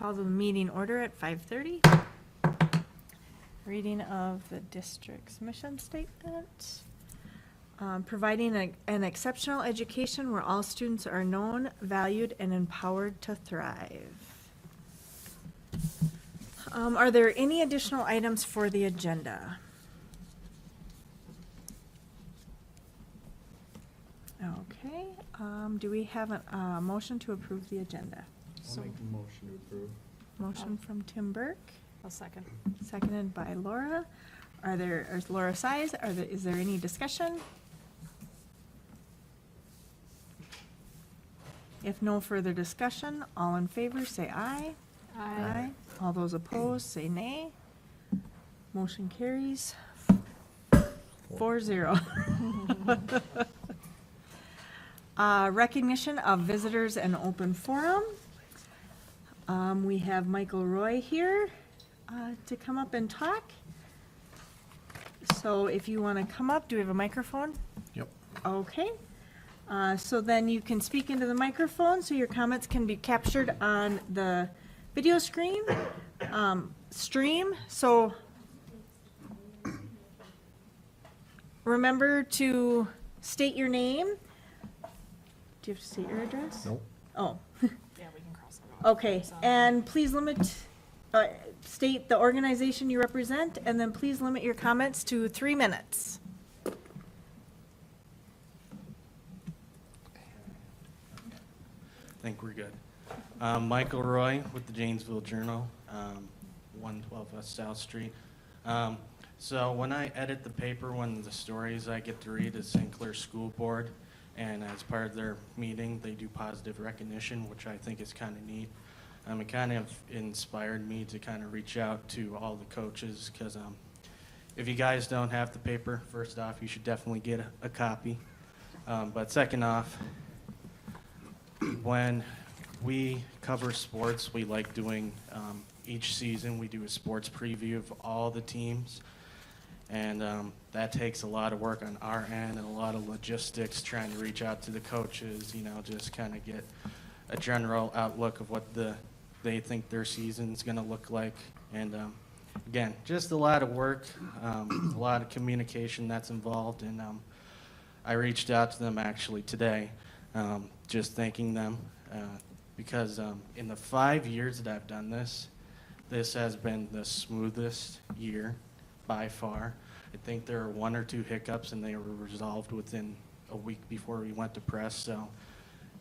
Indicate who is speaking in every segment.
Speaker 1: call the meeting order at 5:30. Reading of the district's mission statement. Providing an exceptional education where all students are known, valued, and empowered to thrive. Are there any additional items for the agenda? Okay, do we have a motion to approve the agenda?
Speaker 2: I'll make a motion to approve.
Speaker 1: Motion from Tim Burke,
Speaker 3: I'll second.
Speaker 1: seconded by Laura. Is Laura Size, is there any discussion? If no further discussion, all in favor say aye.
Speaker 3: Aye.
Speaker 1: All those opposed say nay. Motion carries 4-0. Recognition of visitors and open forum. We have Michael Roy here to come up and talk. So if you want to come up, do we have a microphone?
Speaker 2: Yep.
Speaker 1: Okay. So then you can speak into the microphone so your comments can be captured on the video screen, stream. So remember to state your name. Do you have to state your address?
Speaker 2: Nope.
Speaker 1: Oh,
Speaker 3: Yeah, we can cross it off.
Speaker 1: okay. And please state the organization you represent, and then please limit your comments to 3 minutes.
Speaker 4: I think we're good. Michael Roy with the Janesville Journal, 112 West South Street. So when I edit the paper, one of the stories I get to read is St. Clair School Board, and as part of their meeting, they do positive recognition, which I think is kind of neat. It kind of inspired me to kind of reach out to all the coaches, because if you guys don't have the paper, first off, you should definitely get a copy. But second off, when we cover sports, we like doing, each season, we do a sports preview of all the teams. And that takes a lot of work on our end and a lot of logistics, trying to reach out to the coaches, just kind of get a general outlook of what they think their season's going to look like. And again, just a lot of work, a lot of communication that's involved. And I reached out to them actually today, just thanking them because in the 5 years that I've done this, this has been the smoothest year by far. I think there were 1 or 2 hiccups, and they were resolved within a week before we went to press. So,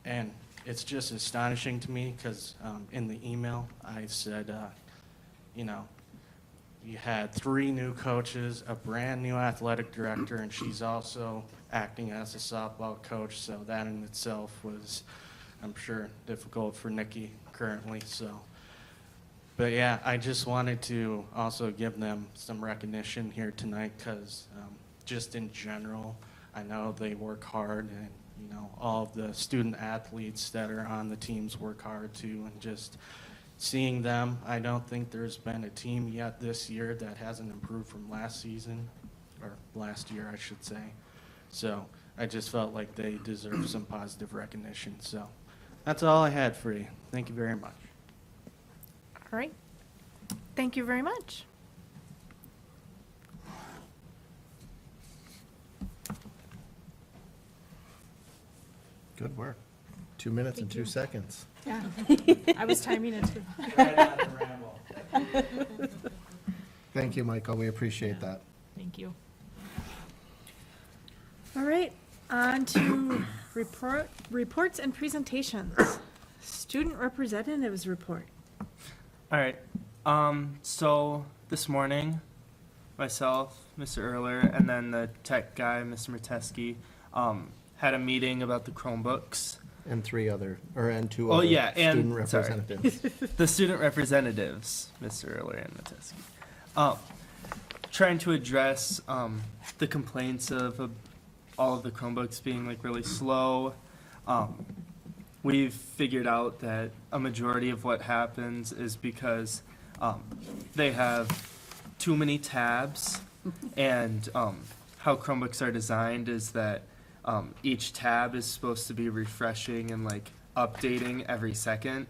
Speaker 4: and it's just astonishing to me because in the email I said, you had 3 new coaches, a brand new athletic director, and she's also acting as a softball coach. So that in itself was, I'm sure, difficult for Nikki currently. So. But yeah, I just wanted to also give them some recognition here tonight because just in general, I know they work hard, and all of the student athletes that are on the teams work hard too. And just seeing them, I don't think there's been a team yet this year that hasn't improved from last season, or last year I should say. So I just felt like they deserve some positive recognition. So that's all I had for you. Thank you very much.
Speaker 1: All right. Thank you very much.
Speaker 2: Good work. 2 minutes and 2 seconds.
Speaker 3: Yeah, I was timing it too.
Speaker 2: Thank you, Michael. We appreciate that.
Speaker 3: Thank you.
Speaker 1: All right, on to reports and presentations. Student representatives report.
Speaker 5: All right. So this morning, myself, Mr. Erler, and then the tech guy, Mr. Metesky, had a meeting about the Chromebooks.
Speaker 2: And 2 other
Speaker 5: Oh, yeah,
Speaker 2: student
Speaker 5: and- sorry.
Speaker 2: representatives.
Speaker 5: The student representatives, Mr. Erler and Metesky, trying to address the complaints of all of the Chromebooks being like really slow. We've figured out that a majority of what happens is because they have too many tabs, and how Chromebooks are designed is that each tab is supposed to be refreshing and like updating every second.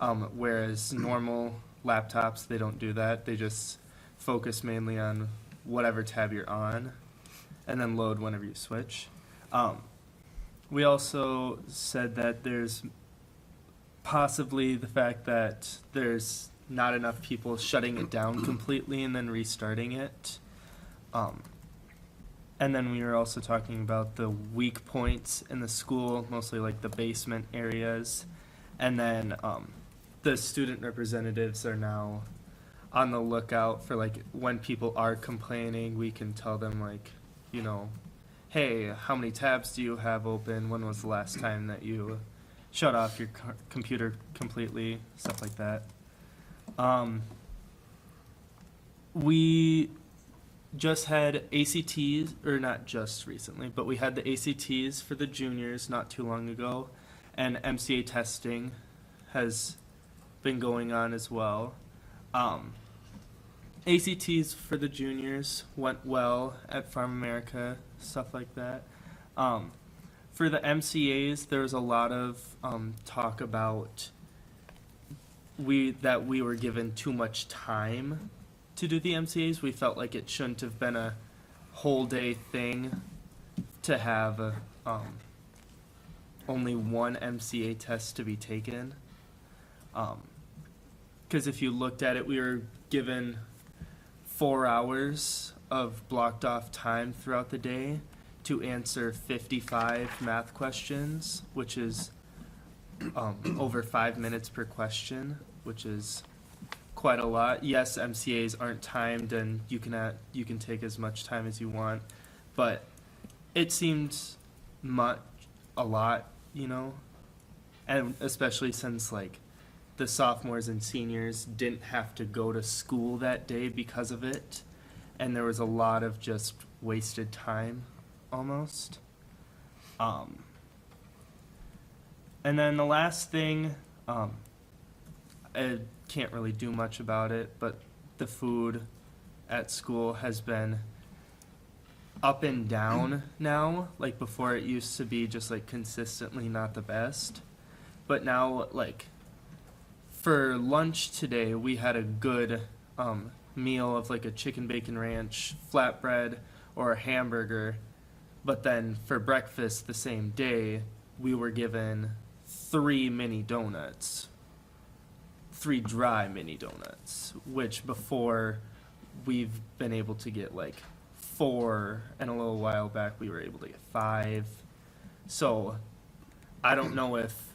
Speaker 5: Whereas normal laptops, they don't do that. They just focus mainly on whatever tab you're on and then load whenever you switch. We also said that there's possibly the fact that there's not enough people shutting it down completely and then restarting it. And then we were also talking about the weak points in the school, mostly like the basement areas. And then the student representatives are now on the lookout for, like, when people are complaining, we can tell them, like, you know, hey, how many tabs do you have open? When was the last time that you shut off your computer completely? Stuff like that. We just had ACTs, or not just recently, but we had the ACTs for the juniors not too long ago, and MCA testing has been going on as well. ACTs for the juniors went well at Farm America, stuff like that. For the MCAs, there was a lot of talk about that we were given too much time to do the MCAs. We felt like it shouldn't have been a whole day thing to have only one MCA test to be taken. Because if you looked at it, we were given 4 hours of blocked off time throughout the day to answer 55 math questions, which is over 5 minutes per question, which is quite a lot. Yes, MCAs aren't timed, and you can take as much time as you want, but it seemed a lot, you know, and especially since, like, the sophomores and seniors didn't have to go to school that day because of it, and there was a lot of just wasted time, almost. And then the last thing, I can't really do much about it, but the food at school has been up and down now. Like, before, it used to be just, like, consistently not the best, but now, like, for lunch today, we had a good meal of, like, a chicken bacon ranch flatbread or a hamburger, but then for breakfast the same day, we were given 3 mini donuts. 3 dry mini donuts, which before we've been able to get like 4, and a little while back we were able to get 5. So I don't know if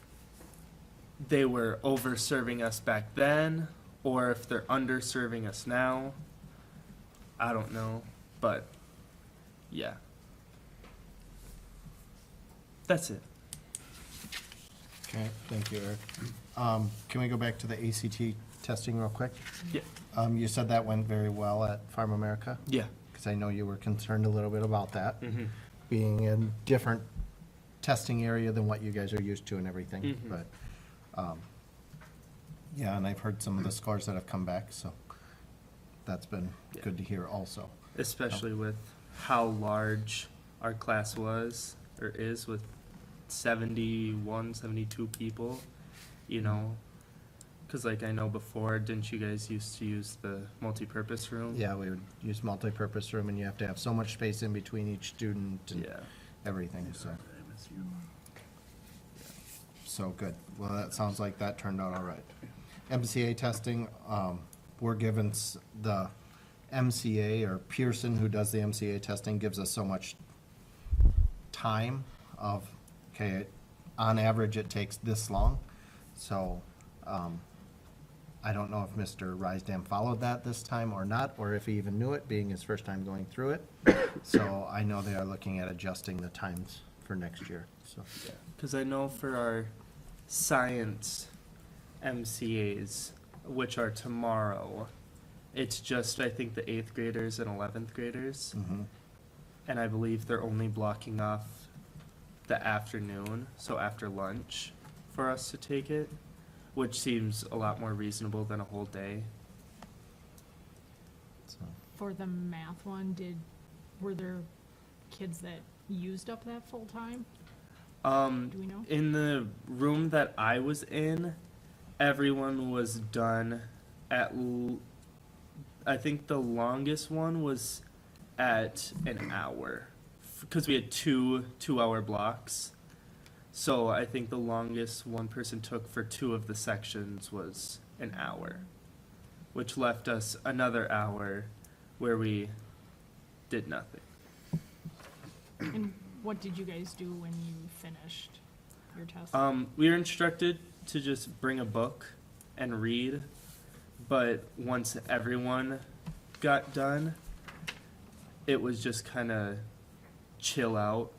Speaker 5: they were over serving us back then or if they're under serving us now. I don't know, but yeah. That's it.
Speaker 2: Okay, thank you, Eric. Can we go back to the ACT testing real quick?
Speaker 5: Yeah.
Speaker 2: You said that went very well at Farm America?
Speaker 5: Yeah.
Speaker 2: Because I know you were concerned a little bit about that,
Speaker 5: Mm-hmm.
Speaker 2: being in different testing area than what you guys are used to and everything.
Speaker 5: Mhm.
Speaker 2: But, yeah, and I've heard some of the scores that have come back, so that's been
Speaker 5: Yeah.
Speaker 2: good to hear also.
Speaker 5: Especially with how large our class was, or is, with 71, 72 people, you know, because, like, I know before, didn't you guys used to use the multi-purpose room?
Speaker 2: Yeah, we would use multi-purpose room, and you have to have so much space in between each student and
Speaker 5: Yeah.
Speaker 2: everything, so. So, good. Well, that sounds like that turned out all right. MCA testing, we're given the MCA, or Pearson, who does the MCA testing, gives us so much time of, okay, on average, it takes this long. So, I don't know if Mr. Rysdam followed that this time or not, or if he even knew it, being his first time going through it. So I know they are looking at adjusting the times for next year, so.
Speaker 5: Because I know for our science MCAs, which are tomorrow, it's just, I think, the 8th graders and 11th graders.
Speaker 2: Mhm.
Speaker 5: And I believe they're only blocking off the afternoon, so after lunch, for us to take it, which seems a lot more reasonable than a whole day.
Speaker 2: So,
Speaker 3: For the math one, were there kids that used up that full time? Do we know?
Speaker 5: In the room that I was in, everyone was done at, I think the longest one was at an hour, because we had two 2-hour blocks. So I think the longest one person took for 2 of the sections was an hour, which left us another hour where we did nothing.
Speaker 3: And what did you guys do when you finished your test?
Speaker 5: We were instructed to just bring a book and read, but once everyone got done, it was just kind of chill out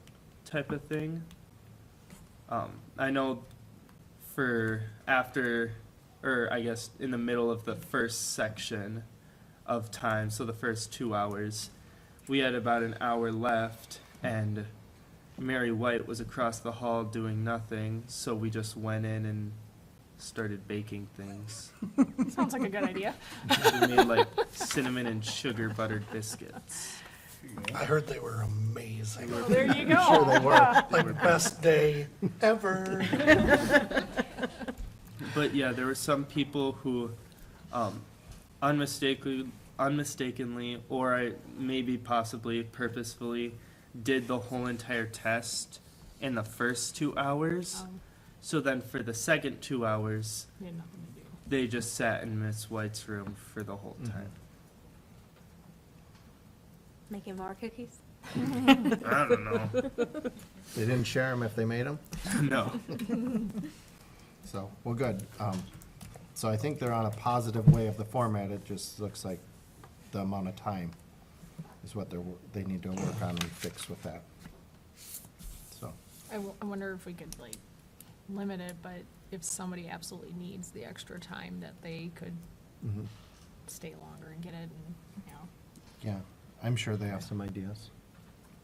Speaker 5: type of thing. I know for after, or I guess in the middle of the first section of time, so the first 2 hours, we had about an hour left, and Mary White was across the hall doing nothing, so we just went in and started baking things.
Speaker 3: Sounds like a good idea.
Speaker 5: We made like cinnamon and sugar buttered biscuits.
Speaker 6: I heard they were amazing.
Speaker 3: Well, there you go.
Speaker 6: Sure they were. Like, best day ever.
Speaker 5: But yeah, there were some people who unmistakably, or maybe possibly purposefully, did the whole entire test in the first 2 hours. So then for the second 2 hours,
Speaker 3: We had nothing to do.
Speaker 5: they just sat in Miss White's room for the whole time.
Speaker 7: Making more cookies?
Speaker 5: I don't know.
Speaker 2: They didn't share them if they made them?
Speaker 5: No.
Speaker 2: So, well, good. So I think they're on a positive way of the format. It just looks like the amount of time is what they need to work on and fix with that. So,
Speaker 3: I wonder if we could like limit it, but if somebody absolutely needs the extra time, that they could
Speaker 2: mhm.
Speaker 3: stay longer and get it and, you know.
Speaker 2: Yeah, I'm sure they have some ideas.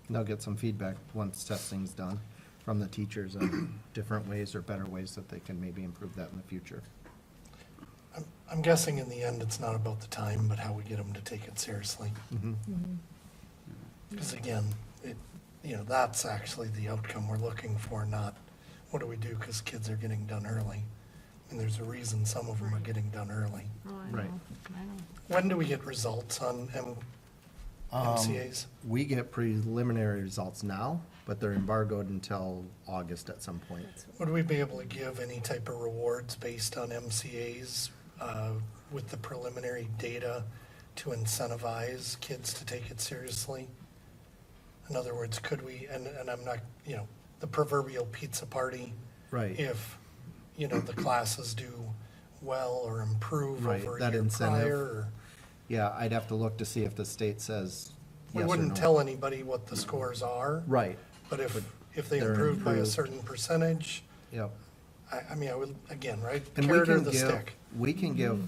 Speaker 2: They'll get some feedback once testing's done from the teachers on different ways or better ways that they can maybe improve that in the future.
Speaker 6: I'm guessing in the end, it's not about the time, but how we get them to take it seriously.
Speaker 2: Mhm.
Speaker 6: Because again, that's actually the outcome we're looking for, not what do we do because kids are getting done early. I mean, there's a reason some of them are getting done early.
Speaker 3: Oh, I
Speaker 2: Right.
Speaker 3: know, I know.
Speaker 6: When do we get results on MCAs?
Speaker 2: We get preliminary results now, but they're embargoed until August at some point.
Speaker 6: Would we be able to give any type of rewards based on MCAs with the preliminary data to incentivize kids to take it seriously? In other words, could we, and I'm not, the proverbial pizza party,
Speaker 2: Right,
Speaker 6: if, the classes do well or improve
Speaker 2: Right,
Speaker 6: over a
Speaker 2: that
Speaker 6: year
Speaker 2: incentive.
Speaker 6: prior? Or
Speaker 2: yeah, I'd have to look to see if the state says
Speaker 6: we
Speaker 2: yes or
Speaker 6: wouldn't
Speaker 2: no.
Speaker 6: tell anybody what the scores are,
Speaker 2: Right,
Speaker 6: but if they
Speaker 2: they're
Speaker 6: improved by a
Speaker 2: improved.
Speaker 6: certain percentage,
Speaker 2: yep.
Speaker 6: I mean, I would, again, right?
Speaker 2: And we
Speaker 6: Carrot or
Speaker 2: can
Speaker 6: the
Speaker 2: give,
Speaker 6: stick?
Speaker 2: we can give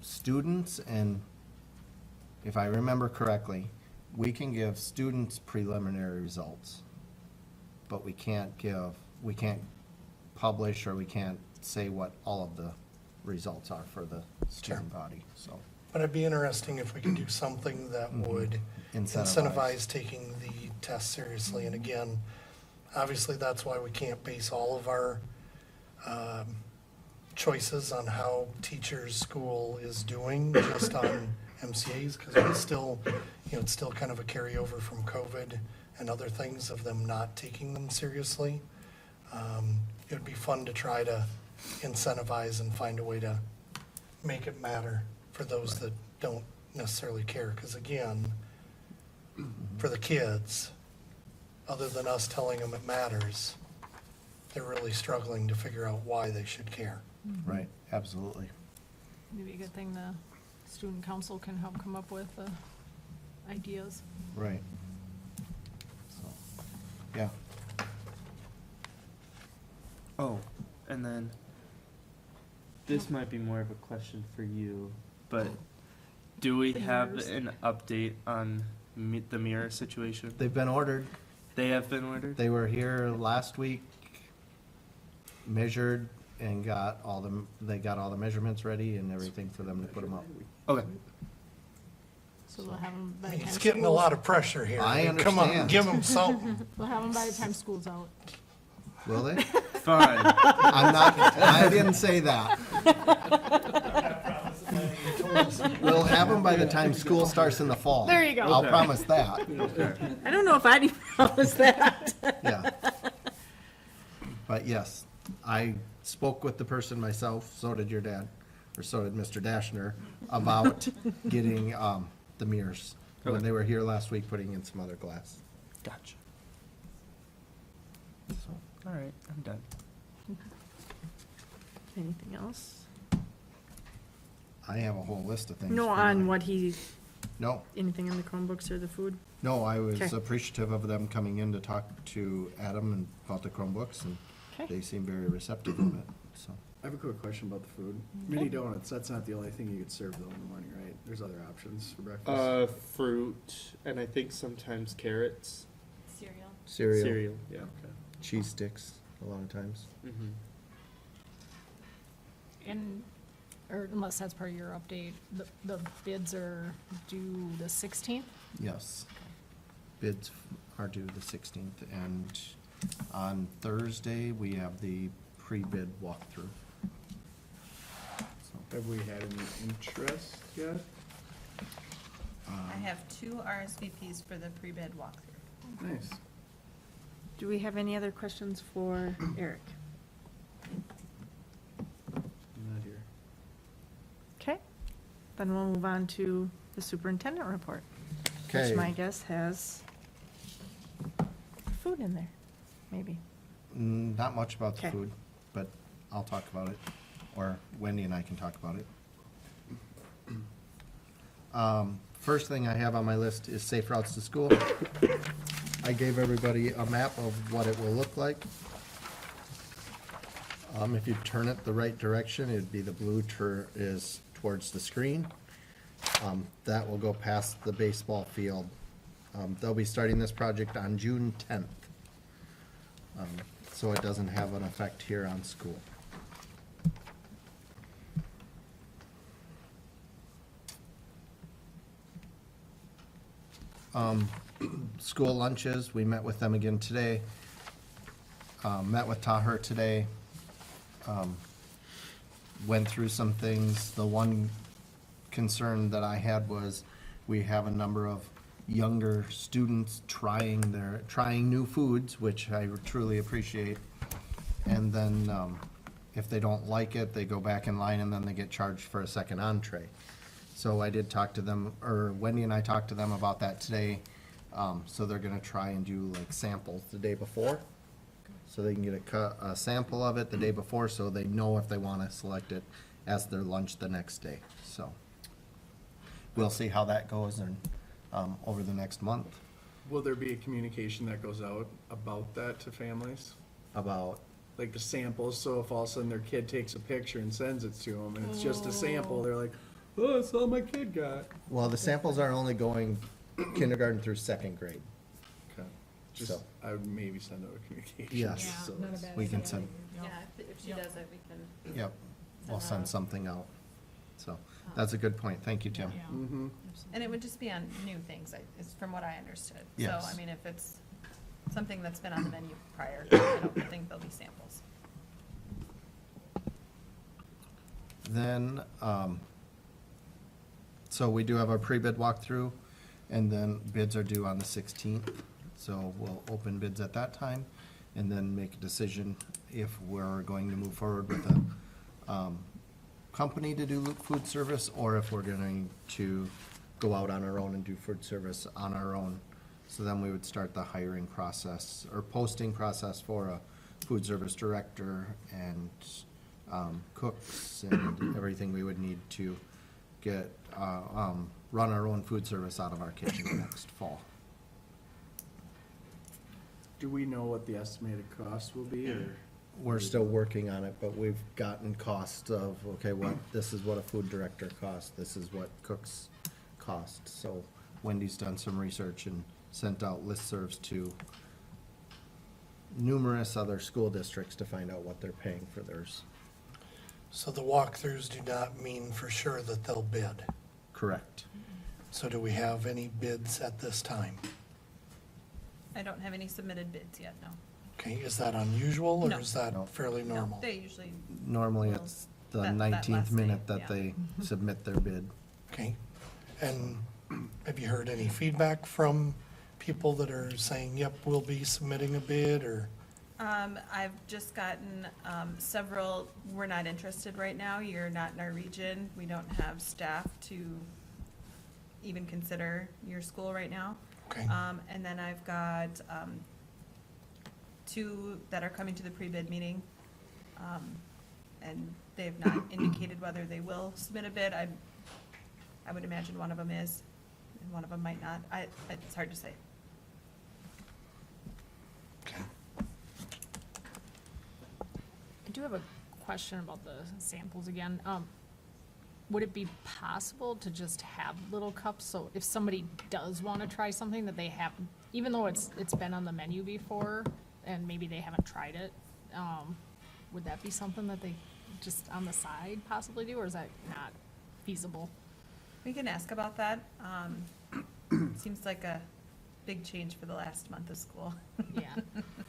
Speaker 2: students, and if I remember correctly, we can give students preliminary results. But we can't publish, or we can't say what all of the results are for the student body, so.
Speaker 6: But it'd be interesting if we could do something that would
Speaker 2: Incentivize.
Speaker 6: incentivize taking the test seriously. And again, obviously, that's why we can't base all of our choices on how teachers' school is doing, just on MCAs, because it's still, it's still kind of a carryover from COVID and other things of them not taking them seriously. It would be fun to try to incentivize and find a way to make it matter for those that don't necessarily care. Because again, for the kids, other than us telling them it matters, they're really struggling to figure out why they should care.
Speaker 2: Right, absolutely.
Speaker 3: Maybe a good thing the student council can help come up with ideas.
Speaker 2: Right. So, yeah.
Speaker 5: Oh, and then this might be more of a question for you, but do we
Speaker 3: The
Speaker 5: have
Speaker 3: mirrors.
Speaker 5: an update on the mirror situation?
Speaker 2: They've been ordered.
Speaker 5: They have been ordered?
Speaker 2: They were here last week, measured, and they got all the measurements ready and everything for them to put them up.
Speaker 5: Okay.
Speaker 3: So they'll have them by the time
Speaker 6: It's getting a
Speaker 3: school's-
Speaker 6: lot of pressure here.
Speaker 2: I
Speaker 6: mean, Come on,
Speaker 2: understand.
Speaker 6: give them something.
Speaker 3: We'll have them by the time school's out.
Speaker 2: Will they?
Speaker 5: Fun.
Speaker 2: I'm not, I didn't say that. We'll have them by the time school starts in the fall.
Speaker 1: There you go.
Speaker 2: I'll
Speaker 5: Okay.
Speaker 2: promise that,
Speaker 1: I don't know if I'd promise that.
Speaker 2: yeah. But yes, I spoke with the person myself, so did your dad, or so did Mr. Dashner, about getting, the mirrors. When
Speaker 5: Okay.
Speaker 2: they were here last week, putting in some other glass,
Speaker 5: Gotcha.
Speaker 2: so.
Speaker 5: All right, I'm done.
Speaker 1: Anything else?
Speaker 2: I have a whole list of things.
Speaker 1: No,
Speaker 2: for
Speaker 1: on
Speaker 2: you.
Speaker 1: what he,
Speaker 2: No,
Speaker 1: anything on the Chromebooks or the food?
Speaker 2: no, I was
Speaker 1: Okay.
Speaker 2: appreciative of them coming in to talk to Adam and about the Chromebooks, and
Speaker 1: Okay.
Speaker 2: they seem very receptive of it, so.
Speaker 8: I have a quick question about the food. Mini donuts, that's not the only thing you could serve though in the morning, right? There's other options for breakfast.
Speaker 5: Fruit, and I think sometimes carrots.
Speaker 7: Cereal.
Speaker 2: Cereal,
Speaker 5: Yeah.
Speaker 8: Okay.
Speaker 2: cheese sticks, a lot of times.
Speaker 5: Mm-hmm.
Speaker 3: And, or unless that's part of your update, the bids are due the 16th?
Speaker 2: Yes. Bids are due the 16th, and on Thursday, we have the pre-bid walkthrough. So,
Speaker 8: Have we had any interest yet?
Speaker 9: I have 2 RSVPs for the pre-bid walkthrough.
Speaker 8: Nice.
Speaker 1: Do we have any other questions for Eric?
Speaker 8: I'm not here.
Speaker 1: Okay, then we'll move on to the superintendent report,
Speaker 2: Okay.
Speaker 1: which my guess has food in there, maybe.
Speaker 2: Not much about the
Speaker 1: Okay.
Speaker 2: food, but I'll talk about it, or Wendy and I can talk about it. First thing I have on my list is safe routes to school. I gave everybody a map of what it will look like. If you turn it the right direction, it'd be the blue is towards the screen. That will go past the baseball field. They'll be starting this project on June 10th. So it doesn't have an effect here on school. School lunches, we met with them again today. Met with Taher today. Went through some things. The one concern that I had was we have a number of younger students trying new foods, which I truly appreciate. And then, if they don't like it, they go back in line and then they get charged for a second entree. So I did talk to them, or Wendy and I talked to them about that today. So they're gonna try and do like samples the day before. So they can get a sample of it the day before, so they know if they wanna select it as their lunch the next day, so. We'll see how that goes and, over the next month
Speaker 8: Will there be a communication that goes out about that to families?
Speaker 2: about,
Speaker 8: Like the samples, so if all of a sudden their kid takes a picture and sends it to them and it's just a sample, they're like, oh, that's all my kid got.
Speaker 2: well, the samples are only going kindergarten through second grade.
Speaker 8: Okay. Just,
Speaker 2: So.
Speaker 8: I would maybe send out a communication.
Speaker 2: Yes.
Speaker 8: so
Speaker 3: not a
Speaker 8: it's-
Speaker 3: bad
Speaker 2: We can send,
Speaker 9: Yeah, if she does it, we can.
Speaker 2: yep, we'll send something out. So, that's a good point. Thank you, Tim.
Speaker 3: Yeah.
Speaker 8: Mhm.
Speaker 9: And it would just be on new things, is from what I understood.
Speaker 2: Yes.
Speaker 9: So, I mean, if it's something that's been on the menu prior, I don't think there'll be samples.
Speaker 2: Then, so we do have our pre-bid walkthrough, and then bids are due on the 16th. So we'll open bids at that time, and then make a decision if we're going to move forward with a company to do food service, or if we're going to go out on our own and do food service on our own. So then we would start the hiring process, or posting process for a food service director and cooks and everything we would need to get, run our own food service out of our kitchen next fall.
Speaker 8: Do we know what the estimated cost will be, or?
Speaker 2: We're still working on it, but we've gotten costs of, okay, this is what a food director costs, this is what cooks cost. So Wendy's done some research and sent out listservs to numerous other school districts to find out what they're paying for theirs.
Speaker 6: So the walkthroughs do not mean for sure that they'll bid.
Speaker 2: Correct.
Speaker 6: So do we have any bids at this time?
Speaker 9: I don't have any submitted bids yet, no.
Speaker 6: Okay, is that unusual,
Speaker 9: No.
Speaker 6: or is that
Speaker 2: No.
Speaker 6: fairly
Speaker 9: No,
Speaker 6: normal?
Speaker 9: they usually,
Speaker 2: Normally,
Speaker 9: Well,
Speaker 2: it's the
Speaker 9: that
Speaker 2: 19th
Speaker 9: last day,
Speaker 2: minute that
Speaker 9: yeah.
Speaker 2: they submit their bid.
Speaker 6: Okay, and have you heard any feedback from people that are saying, yep, we'll be submitting a bid, or?
Speaker 9: I've just gotten, several, we're not interested right now, you're not in our region, we don't have staff to even consider your school right now.
Speaker 6: Okay,
Speaker 9: And then I've got, two that are coming to the pre-bid meeting. And they have not indicated whether they will submit a bid. I would imagine one of them is, and one of them might not. It's hard to say.
Speaker 6: okay.
Speaker 3: I do have a question about the samples again. Would it be possible to just have little cups, so if somebody does want to try something that they have, even though it's been on the menu before, and maybe they haven't tried it, would that be something that they just on the side possibly do, or is that not feasible?
Speaker 9: We can ask about that. Seems like a big change for the last month of school.
Speaker 3: Yeah,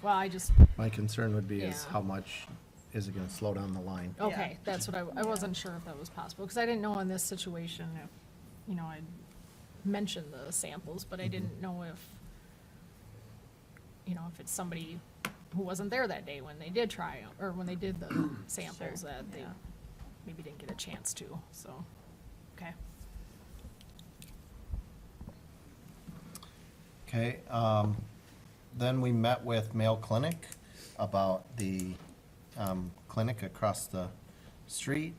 Speaker 3: well, I just,
Speaker 2: My concern would be is
Speaker 3: Yeah.
Speaker 2: how much is it gonna slow down the line?
Speaker 3: okay, that's what I wasn't sure if that was possible, because I didn't know in this situation if, you know, I'd mentioned the samples, but I didn't know if, you know, if it's somebody who wasn't there that day when they did try, or when they did the samples,
Speaker 9: Sure,
Speaker 3: that they
Speaker 9: yeah.
Speaker 3: maybe didn't get a chance to, so, okay.
Speaker 2: Okay, then we met with Mayo Clinic about the, clinic across the street,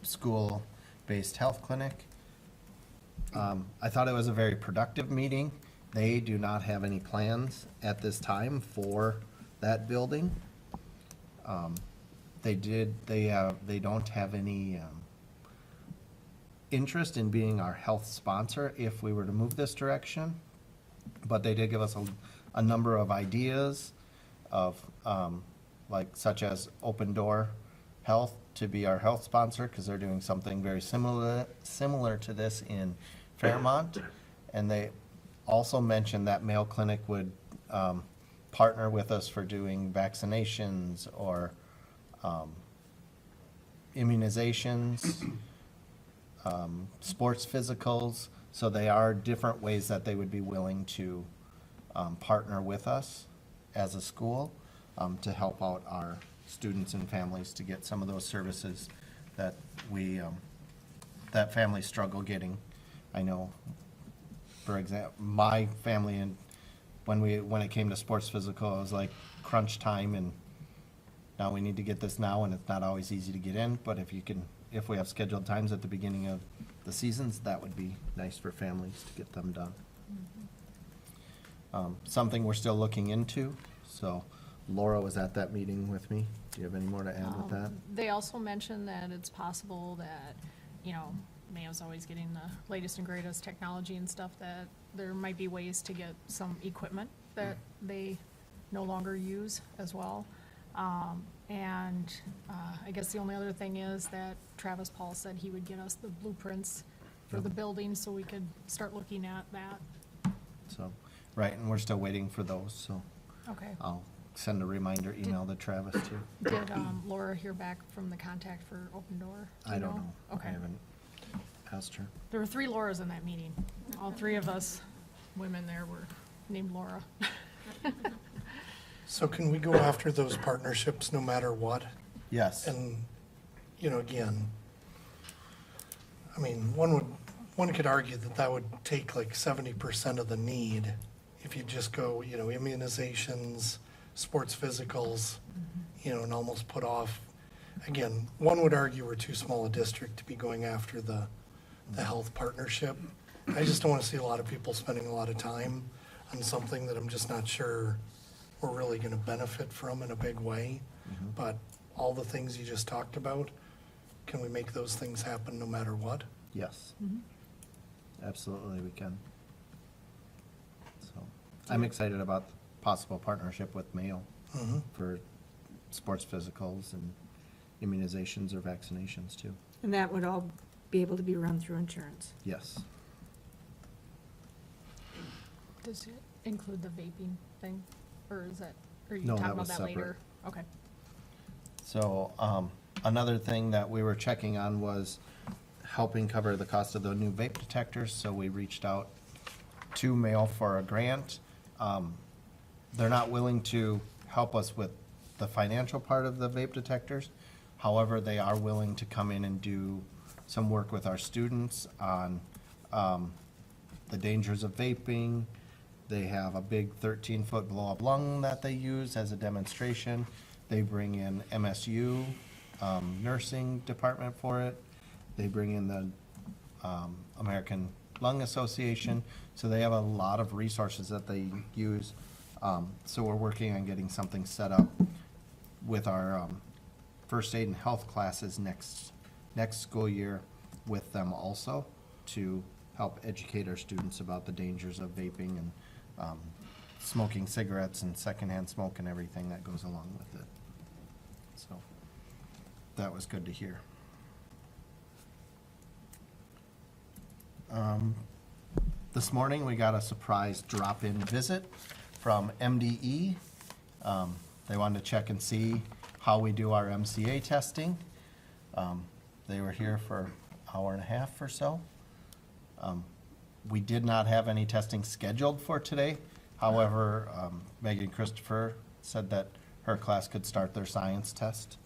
Speaker 2: school-based health clinic. I thought it was a very productive meeting. They do not have any plans at this time for that building. They don't have any, interest in being our health sponsor if we were to move this direction. But they did give us a number of ideas of, like, such as Open Door Health to be our health sponsor, because they're doing something very similar to this in Fairmont. And they also mentioned that Mayo Clinic would, partner with us for doing vaccinations or, immunizations, sports physicals. So they are different ways that they would be willing to, partner with us as a school, to help out our students and families to get some of those services that that families struggle getting. I know, for example, my family, and when it came to sports physical, it was like crunch time, and now we need to get this now, and it's not always easy to get in, but if we have scheduled times at the beginning of the seasons, that would be nice for families to get them done. Something we're still looking into, so Laura was at that meeting with me. Do you have any more to add with that?
Speaker 3: They also mentioned that it's possible that, you know, Mayo's always getting the latest and greatest technology and stuff, that there might be ways to get some equipment that they no longer use as well. And I guess the only other thing is that Travis Paul said he would get us the blueprints for the building, so we could start looking at that.
Speaker 2: So, right, and we're still waiting for those, so
Speaker 3: Okay.
Speaker 2: I'll send a reminder email to Travis too.
Speaker 3: Did Laura hear back from the contact for Open Door? Do
Speaker 2: I
Speaker 3: you
Speaker 2: don't know. I
Speaker 3: Okay.
Speaker 2: haven't asked her.
Speaker 3: There were 3 Lauras in that meeting. All 3 of us women there were named Laura.
Speaker 6: So can we go after those partnerships no matter what?
Speaker 2: Yes.
Speaker 6: And, you know, again, I mean, one could argue that that would take like 70% of the need if you just go, you know, immunizations, sports physicals, you know, and almost put off. Again, one would argue we're too small a district to be going after the health partnership. I just don't want to see a lot of people spending a lot of time on something that I'm just not sure we're really going to benefit from in a big way. But all the things you just talked about, can we make those things happen no matter what?
Speaker 2: Yes. Absolutely, we can. So, I'm excited about the possible partnership with Mayo for sports physicals and immunizations or vaccinations too.
Speaker 1: And that would all be able to be run through insurance.
Speaker 2: Yes.
Speaker 3: Does it include the vaping thing? Or is that, are you
Speaker 2: No,
Speaker 3: talking
Speaker 2: that
Speaker 3: about
Speaker 2: was
Speaker 3: that
Speaker 2: separate.
Speaker 3: later? Okay.
Speaker 2: So, another thing that we were checking on was helping cover the cost of the new vape detectors, so we reached out to Mail for a grant. They're not willing to help us with the financial part of the vape detectors. However, they are willing to come in and do some work with our students on, the dangers of vaping. They have a big 13-foot blow-up lung that they use as a demonstration. They bring in MSU, nursing department for it. They bring in the American Lung Association. So they have a lot of resources that they use. So we're working on getting something set up with our first aid and health classes next school year with them also, to help educate our students about the dangers of vaping and smoking cigarettes and secondhand smoke and everything that goes along with it. So that was good to hear. This morning, we got a surprise drop-in visit from MDE. They wanted to check and see how we do our MCA testing. They were here for an hour and a half or so. We did not have any testing scheduled for today. However, Megan Christopher said that her class could start their science test.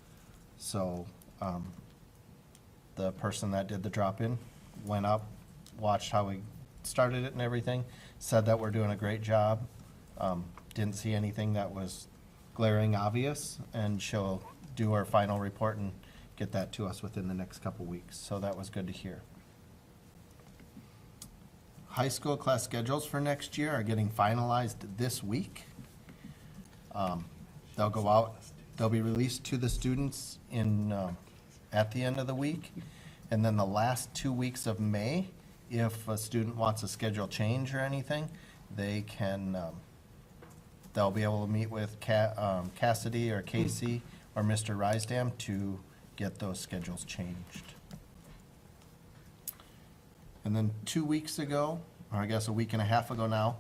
Speaker 2: So the person that did the drop-in went up, watched how we started it and everything, said that we're doing a great job. Didn't see anything that was glaring obvious, and she'll do her final report and get that to us within the next couple weeks. So that was good to hear. High school class schedules for next year are getting finalized this week. They'll go out, they'll be released to the students in, at the end of the week. And then the last 2 weeks of May, if a student wants a schedule change or anything, they can, they'll be able to meet with Cassidy or Casey or Mr. Rysdam to get those schedules changed. And then 2 weeks ago, or I guess a week and a half ago now,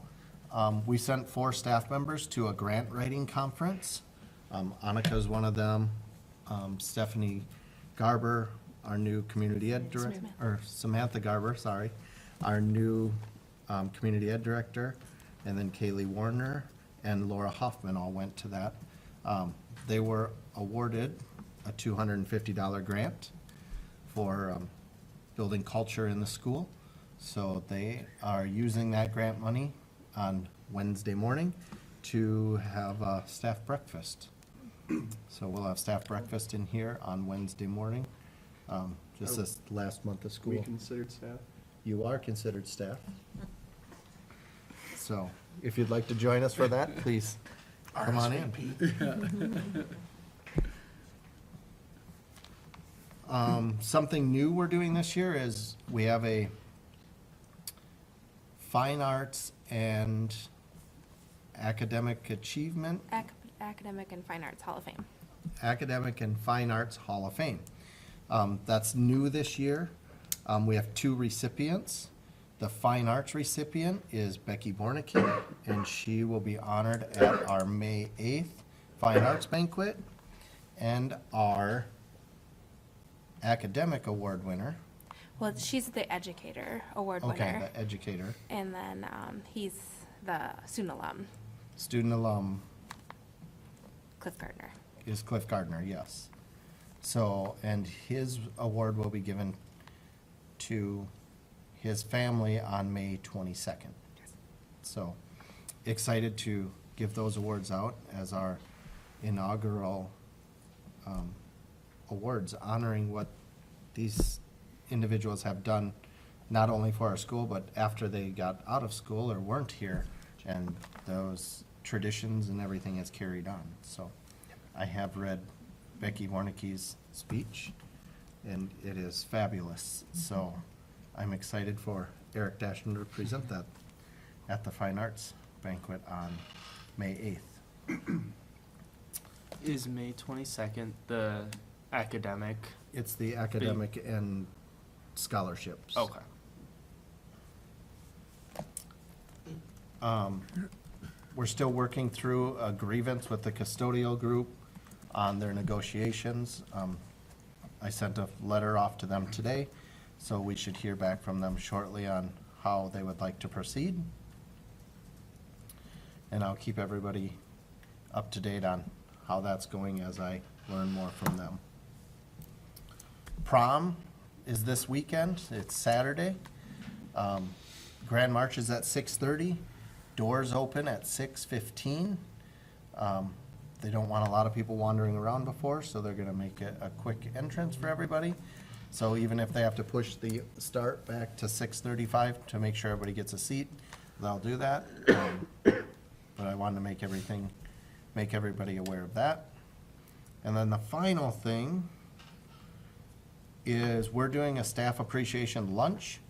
Speaker 2: we sent 4 staff members to a grant writing conference. Annika's one of them, Stephanie Garber, our new community ed director, or Samantha Garber, sorry, our new community ed director, and then Kaylee Warner and Laura Hoffman all went to that. They were awarded a $250 grant for building culture in the school. So they are using that grant money on Wednesday morning to have a staff breakfast. So we'll have staff breakfast in here on Wednesday morning, just this last month of school.
Speaker 8: We considered staff.
Speaker 2: You are considered staff. So if you'd like to join us for that, please come on in. Something new we're doing this year is we have a fine arts and academic achievement,
Speaker 7: Academic and Fine Arts Hall of Fame.
Speaker 2: Academic and Fine Arts Hall of Fame. That's new this year. We have 2 recipients. The fine arts recipient is Becky Bornikin, and she will be honored at our May 8th Fine Arts Banquet. And our academic award winner,
Speaker 7: Well, she's the Educator Award
Speaker 2: okay,
Speaker 7: winner.
Speaker 2: the educator,
Speaker 7: And then he's the student alum,
Speaker 2: student alum
Speaker 7: Cliff Gardner.
Speaker 2: is Cliff Gardner, yes. So, and his award will be given to his family on May 22nd. So, excited to give those awards out as our inaugural awards, honoring what these individuals have done, not only for our school, but after they got out of school or weren't here, and those traditions and everything is carried on. So I have read Becky Warnicki's speech, and it is fabulous. So I'm excited for Eric Dashman to present that at the Fine Arts Banquet on May 8th.
Speaker 5: Is May 22nd the academic?
Speaker 2: It's the academic and scholarships.
Speaker 5: Okay.
Speaker 2: We're still working through a grievance with the custodial group on their negotiations. I sent a letter off to them today, so we should hear back from them shortly on how they would like to proceed. And I'll keep everybody up to date on how that's going as I learn more from them. Prom is this weekend. It's Saturday. Grand March is at 6:30. Doors open at 6:15. They don't want a lot of people wandering around before, so they're gonna make it a quick entrance for everybody. So even if they have to push the start back to 6:35 to make sure everybody gets a seat, they'll do that. But I wanted to make everybody aware of that. And then the final thing is we're doing a staff appreciation lunch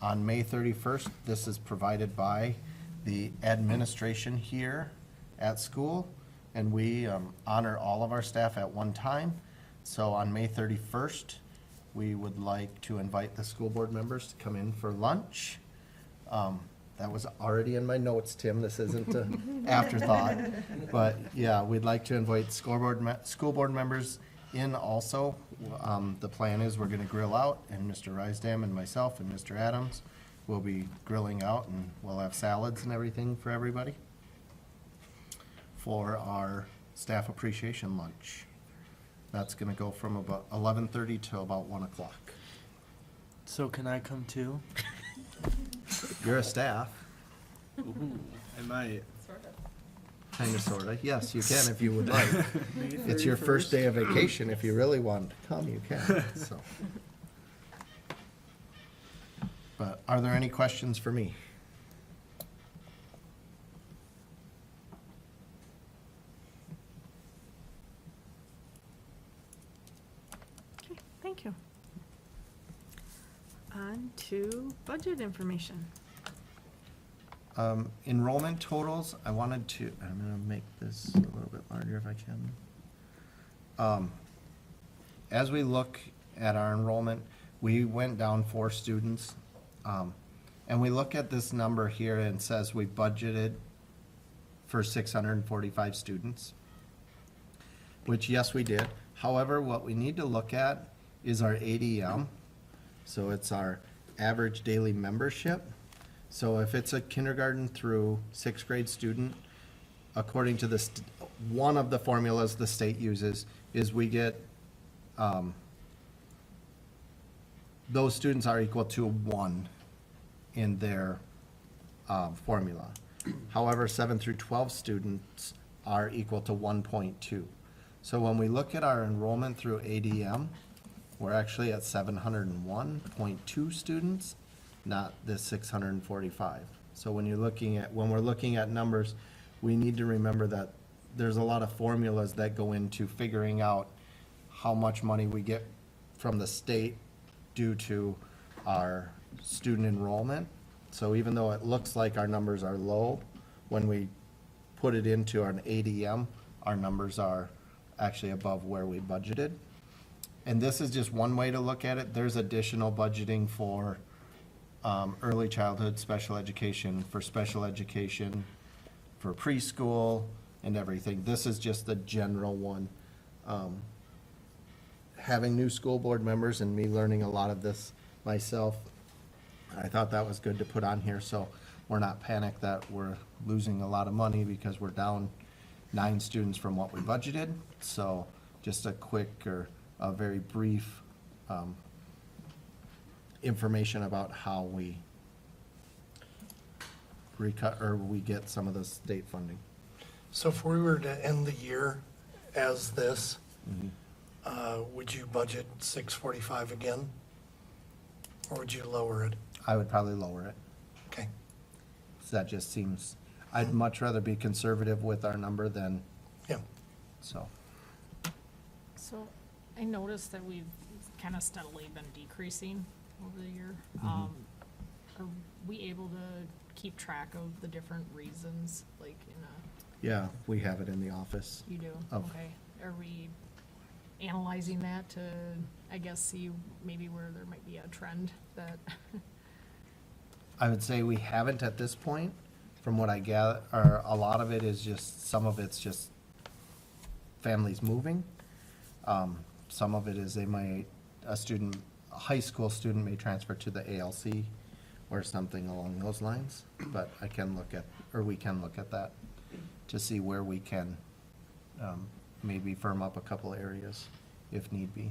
Speaker 2: on May 31st. This is provided by the administration here at school, and we honor all of our staff at one time. So on May 31st, we would like to invite the school board members to come in for lunch. That was already in my notes, Tim. This isn't an afterthought. But yeah, we'd like to invite school board members in also. The plan is we're gonna grill out, and Mr. Rysdam and myself and Mr. Adams will be grilling out, and we'll have salads and everything for everybody for our staff appreciation lunch. That's gonna go from about 11:30 to about 1 o'clock.
Speaker 5: So can I come too?
Speaker 2: You're a staff,
Speaker 5: Ooh, I might.
Speaker 2: kinda, sorta. Yes, you can if you would like. It's your first day of vacation. If you really want to come, you can, so. But are there any questions for me?
Speaker 1: Okay, thank you. On to budget information.
Speaker 2: Enrollment totals, I'm gonna make this a little bit larger if I can. As we look at our enrollment, we went down 4 students. And we look at this number here and it says we budgeted for 645 students, which yes, we did. However, what we need to look at is our ADM. So it's our average daily membership. So if it's a kindergarten through 6th grade student, according to this, one of the formulas the state uses is we get, those students are equal to 1 in their formula. However, 7 through 12 students are equal to 1.2. So when we look at our enrollment through ADM, we're actually at 701.2 students, not the 645. So when we're looking at numbers, we need to remember that there's a lot of formulas that go into figuring out how much money we get from the state due to our student enrollment. So even though it looks like our numbers are low, when we put it into an ADM, our numbers are actually above where we budgeted. And this is just one way to look at it. There's additional budgeting for early childhood special education, for preschool and everything. This is just the general one. Having new school board members and me learning a lot of this myself, I thought that was good to put on here, so we're not panicked that we're losing a lot of money because we're down 9 students from what we budgeted. So just a quick or a very brief information about how we we get some of the state funding.
Speaker 6: So if we were to end the year as this, would you budget 645 again? Or would you lower it?
Speaker 2: I would probably lower it.
Speaker 6: Okay.
Speaker 2: So that just seems, I'd much rather be conservative with our number than,
Speaker 6: Yeah.
Speaker 2: so.
Speaker 3: So I noticed that we've kind of steadily been decreasing over the year.
Speaker 2: Mhm.
Speaker 3: Are we able to keep track of the different reasons, like in a,
Speaker 2: Yeah, we have it in the office.
Speaker 3: you do?
Speaker 2: Of-
Speaker 3: Okay. Are we analyzing that to, I guess, see maybe where there might be a trend that,
Speaker 2: I would say we haven't at this point. from what I gather, or a lot of it is just, some of it's just families moving. Some of it is a high school student may transfer to the ALC or something along those lines, but we can look at that to see where we can, maybe firm up a couple areas if need be.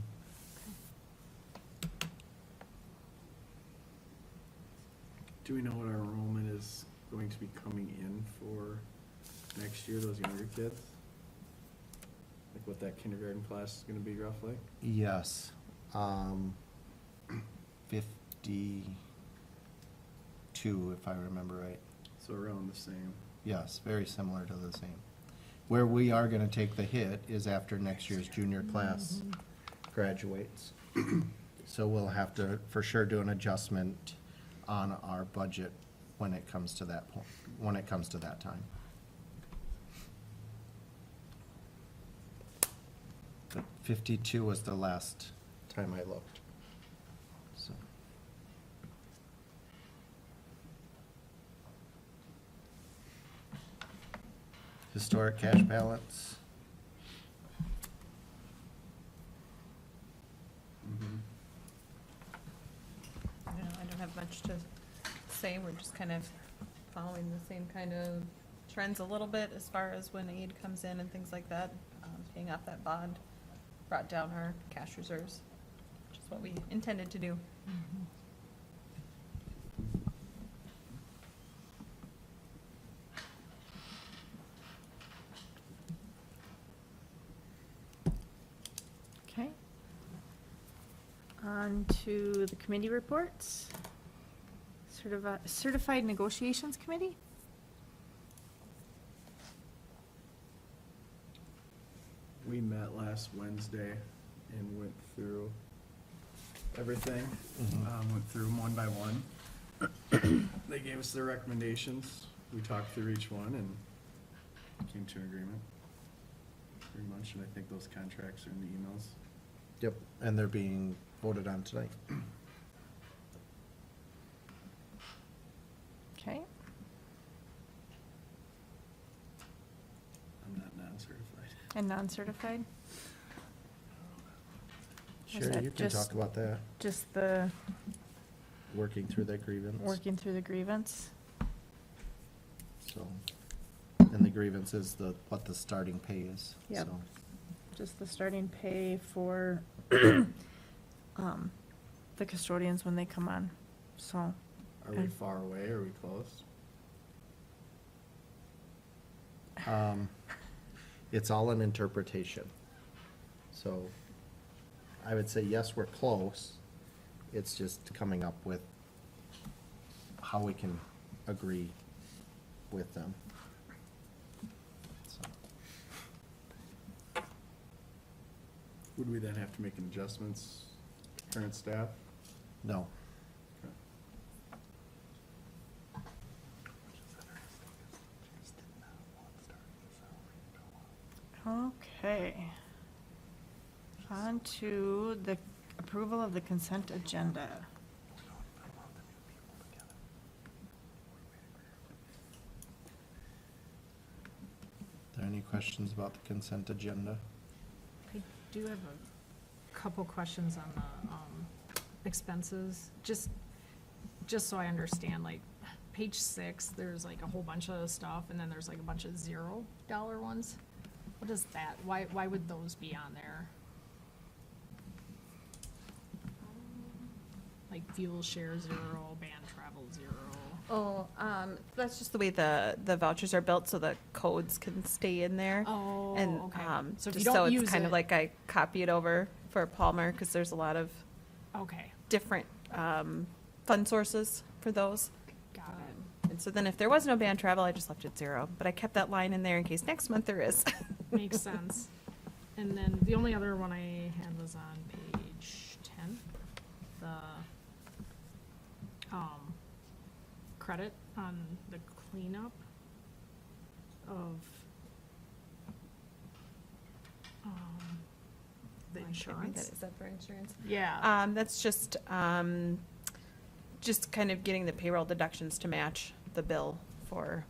Speaker 8: Do we know what our enrollment is going to be coming in for next year, those younger kids? Like what that kindergarten class is gonna be roughly?
Speaker 2: Yes, 52, if I remember right.
Speaker 8: So around the same.
Speaker 2: Yes, very similar to the same. Where we are gonna take the hit is after next year's junior class graduates. So we'll have to, for sure, do an adjustment on our budget when it comes to that point, when it comes to that time. But 52 was the last time I looked, so. Historic cash balance.
Speaker 9: I don't have much to say. We're just kind of following the same kind of trends a little bit as far as when aid comes in and things like that. Paying off that bond brought down our cash reserves, which is what we intended to do.
Speaker 1: Okay. On to the committee reports. Certified Negotiations Committee?
Speaker 8: We met last Wednesday and went through everything. Went through them one by one. They gave us their recommendations. We talked through each one and came to an agreement. Pretty much, and I think those contracts are in the emails.
Speaker 2: Yep, and they're being voted on tonight.
Speaker 1: Okay.
Speaker 8: I'm not non-certified.
Speaker 1: And non-certified? Was
Speaker 2: Sure,
Speaker 1: that
Speaker 2: you can
Speaker 1: just-
Speaker 2: talk about that,
Speaker 1: Just the
Speaker 2: working through that grievance.
Speaker 1: working through the grievance?
Speaker 2: So, and the grievance is what the starting pay is,
Speaker 1: Yep.
Speaker 2: so.
Speaker 1: Just the starting pay for the custodians when they come on, so.
Speaker 8: Are we
Speaker 1: And-
Speaker 8: far away? Are we close?
Speaker 2: It's all an interpretation. So I would say, yes, we're close. It's just coming up with how we can agree with them. So,
Speaker 8: Would we then have to make adjustments, current staff?
Speaker 2: no,
Speaker 1: Okay. On to the approval of the consent agenda.
Speaker 2: are there any questions about the consent agenda?
Speaker 3: I do have a couple questions on the expenses, just so I understand, like, page 6, there's like a whole bunch of stuff, and then there's like a bunch of $0 ones. What is that? Why would those be on there? Like fuel share 0, band travel 0.
Speaker 9: Oh, that's just the way the vouchers are built, so the codes can stay in there.
Speaker 3: Oh,
Speaker 9: And,
Speaker 3: okay. So if
Speaker 9: just
Speaker 3: you
Speaker 9: so
Speaker 3: don't
Speaker 9: it's
Speaker 3: use
Speaker 9: kind of
Speaker 3: it-
Speaker 9: like I copy it over for Palmer, because there's a lot of
Speaker 3: Okay,
Speaker 9: different, fund sources for those.
Speaker 3: got it.
Speaker 9: And so then if there was no band travel, I just left it 0, but I kept that line in there in case next month there is.
Speaker 3: Makes sense. And then the only other one I had was on page 10, the credit on the cleanup of the
Speaker 9: I can't read that.
Speaker 3: insurance.
Speaker 9: Is that for insurance?
Speaker 3: Yeah,
Speaker 9: That's just kind of getting the payroll deductions to match the bill for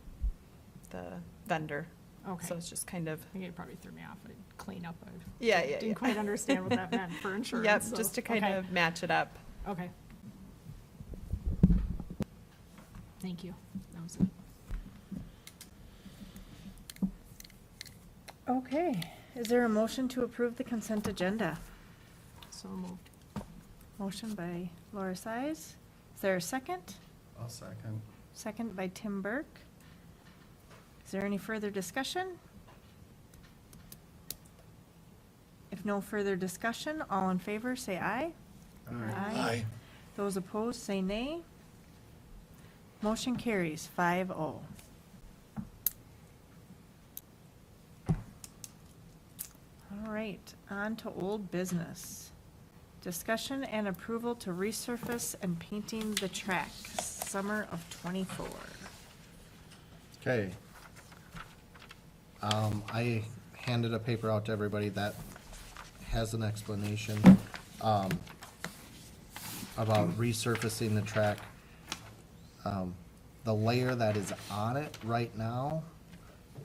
Speaker 9: the vendor.
Speaker 3: Okay.
Speaker 9: So it's just kind of,
Speaker 3: I think it probably threw me off. I'd clean up. I
Speaker 9: yeah, yeah,
Speaker 3: didn't quite understand what that meant for insurance.
Speaker 9: yep,
Speaker 3: so,
Speaker 9: just to kind
Speaker 3: okay.
Speaker 9: of match it up.
Speaker 3: Okay. Thank you. That was it.
Speaker 1: Okay, is there a motion to approve the consent agenda?
Speaker 3: So moved.
Speaker 1: Motion by Laura Size. Is there a second?
Speaker 8: I'll second.
Speaker 1: Second by Tim Burke. Is there any further discussion? If no further discussion, all in favor, say aye.
Speaker 6: Aye.
Speaker 1: Those opposed, say nay. Motion carries 5-0. All right, on to old business. Discussion and approval to resurface and painting the track, summer of '24.
Speaker 2: Okay. I handed a paper out to everybody that has an explanation, about resurfacing the track. The layer that is on it right now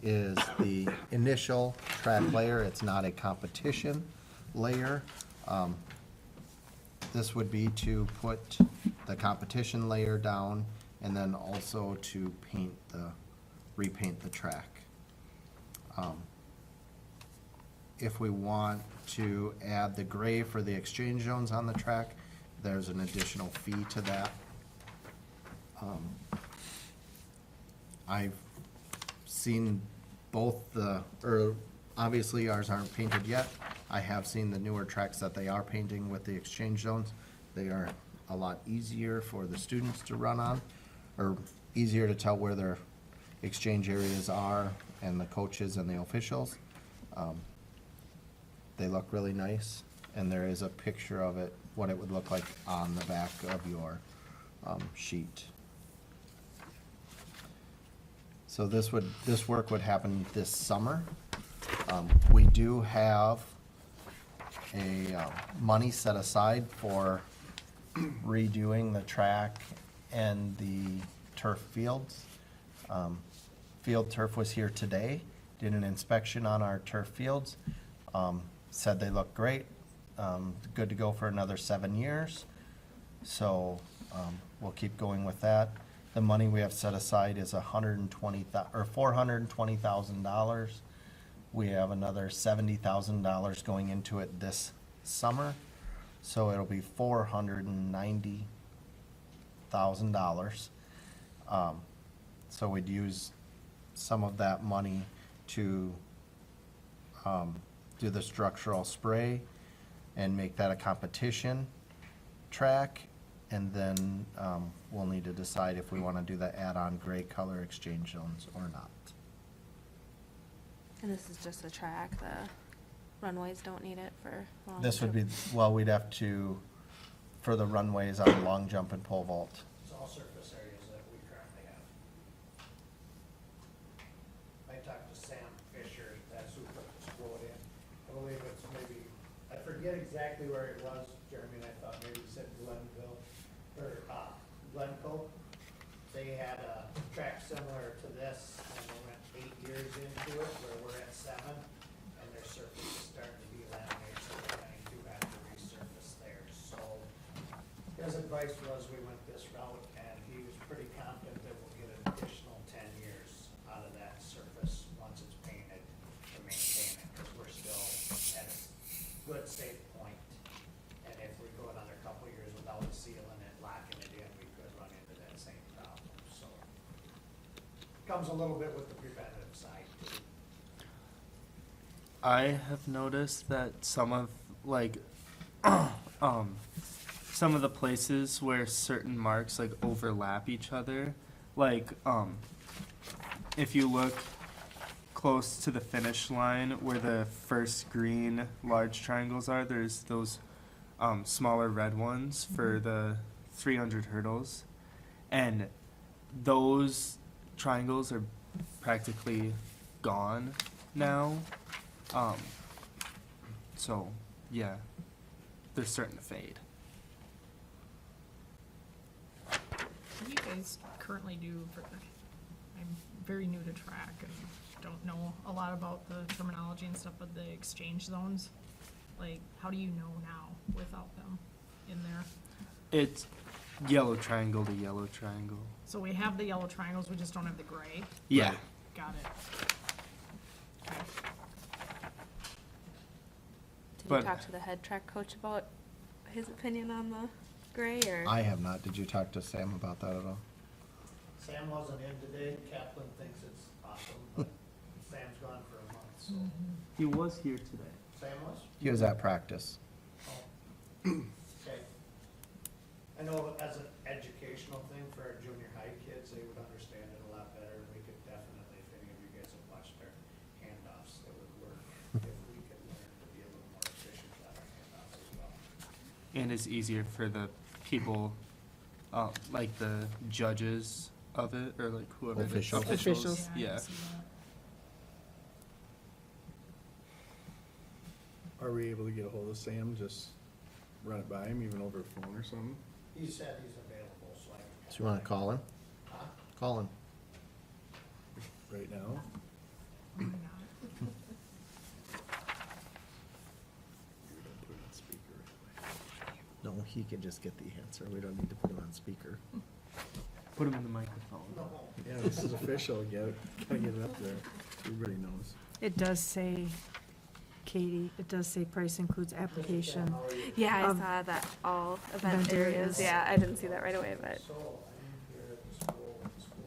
Speaker 2: is the initial track layer. It's not a competition layer. This would be to put the competition layer down and then also to repaint the track. If we want to add the gray for the exchange zones on the track, there's an additional fee to that. I've seen both obviously ours aren't painted yet. I have seen the newer tracks that they are painting with the exchange zones. They are a lot easier for the students to run on, or easier to tell where their exchange areas are and the coaches and the officials. They look really nice, and there is a picture of it, what it would look like on the back of your sheet. So this work would happen this summer. We do have money set aside for redoing the track and the turf fields. Field Turf was here today, did an inspection on our turf fields, said they look great, good to go for another 7 years. So we'll keep going with that. The money we have set aside is $420,000. We have another $70,000 going into it this summer, so it'll be $490,000. So we'd use some of that money to do the structural spray and make that a competition track. And then we'll need to decide if we want to do the add-on gray color exchange zones or not.
Speaker 7: And this is just a track, the runways don't need it for long.
Speaker 2: This would be, well, we'd have to, for the runways on long jump and pole vault.
Speaker 10: It's all surface areas that we currently have. I talked to Sam Fisher, that's who put this quote in. I believe it's maybe, I forget exactly where it was, Jeremy, and I thought maybe he said Glenville, or Glencoe. They had a track similar to this, and they went 8 years into it, where we're at 7, and their surface is starting to be laminated, so they kind of do have to resurface there. So his advice was we went this route, and he was pretty confident that we'll get an additional 10 years out of that surface once it's painted to maintain it, because we're still at a good safe point. And if we go another couple of years without sealing it, locking it in, we could run into that same problem. So comes a little bit with the preventative side too.
Speaker 5: I have noticed that some of some of the places where certain marks like overlap each other, if you look close to the finish line where the first green large triangles are, there's those smaller red ones for the 300 hurdles, and those triangles are practically gone now. So yeah, they're starting to fade.
Speaker 3: What do you guys currently do for, I'm very new to track and don't know a lot about the terminology and stuff, but the exchange zones, like, how do you know now without them in there?
Speaker 5: It's yellow triangle to yellow triangle.
Speaker 3: So we have the yellow triangles, we just don't have the gray.
Speaker 5: Yeah.
Speaker 2: Right.
Speaker 3: Got it. Okay.
Speaker 7: Did
Speaker 5: But-
Speaker 7: you talk to the head track coach about his opinion on the gray, or?
Speaker 2: I have not. Did you talk to Sam about that at all?
Speaker 10: Sam wasn't in today, Kaplan thinks it's awesome, but Sam's gone for a month, so.
Speaker 5: He was here today.
Speaker 10: Sam was?
Speaker 2: He was at practice.
Speaker 10: Oh. Okay. I know as an educational thing for our junior high kids, they would understand it a lot better, and we could definitely, if any of you guys have watched our handoffs, it would work if we could learn to be a little more efficient at our handoffs as well.
Speaker 5: And it's easier for the people, like the judges of it, or like whoever. the
Speaker 2: Officials.
Speaker 1: Officials.
Speaker 3: I can
Speaker 5: Yeah.
Speaker 3: see that.
Speaker 8: Are we able to get a hold of Sam, just run it by him, even over a phone or something?
Speaker 10: He said he's available, so I.
Speaker 2: So you wanna call him?
Speaker 10: Huh?
Speaker 2: Call him.
Speaker 8: Right now?
Speaker 3: Oh my God.
Speaker 8: We don't put it on speaker right away.
Speaker 2: No, he can just get the answer. We don't need to put him on speaker.
Speaker 5: Put him in the microphone.
Speaker 10: No.
Speaker 8: Yeah, this is official, gotta get it up there. Everybody knows.
Speaker 1: It does say, Katie, it does say price includes application.
Speaker 10: How are you?
Speaker 7: Yeah, I
Speaker 1: Um,
Speaker 7: saw that all event
Speaker 1: event
Speaker 7: areas.
Speaker 1: areas.
Speaker 7: Yeah, I didn't see that right away, but.
Speaker 10: So I'm here at the school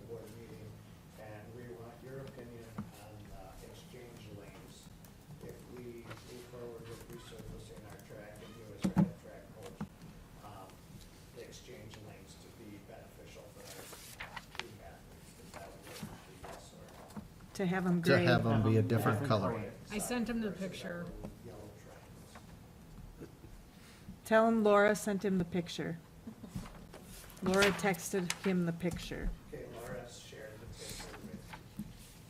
Speaker 10: board meeting, and we want your opinion on exchange lanes. If we move forward with resurfacing our track and you as our head track coach, the exchange lanes to be beneficial for our student athletes, is that what you yes or no?
Speaker 1: To have them
Speaker 2: To
Speaker 1: gray.
Speaker 2: have them be a different color.
Speaker 3: I sent him the picture.
Speaker 10: Yellow triangles.
Speaker 1: Tell him Laura sent him the picture. Laura texted him the picture.
Speaker 10: Okay, Laura shared the picture with.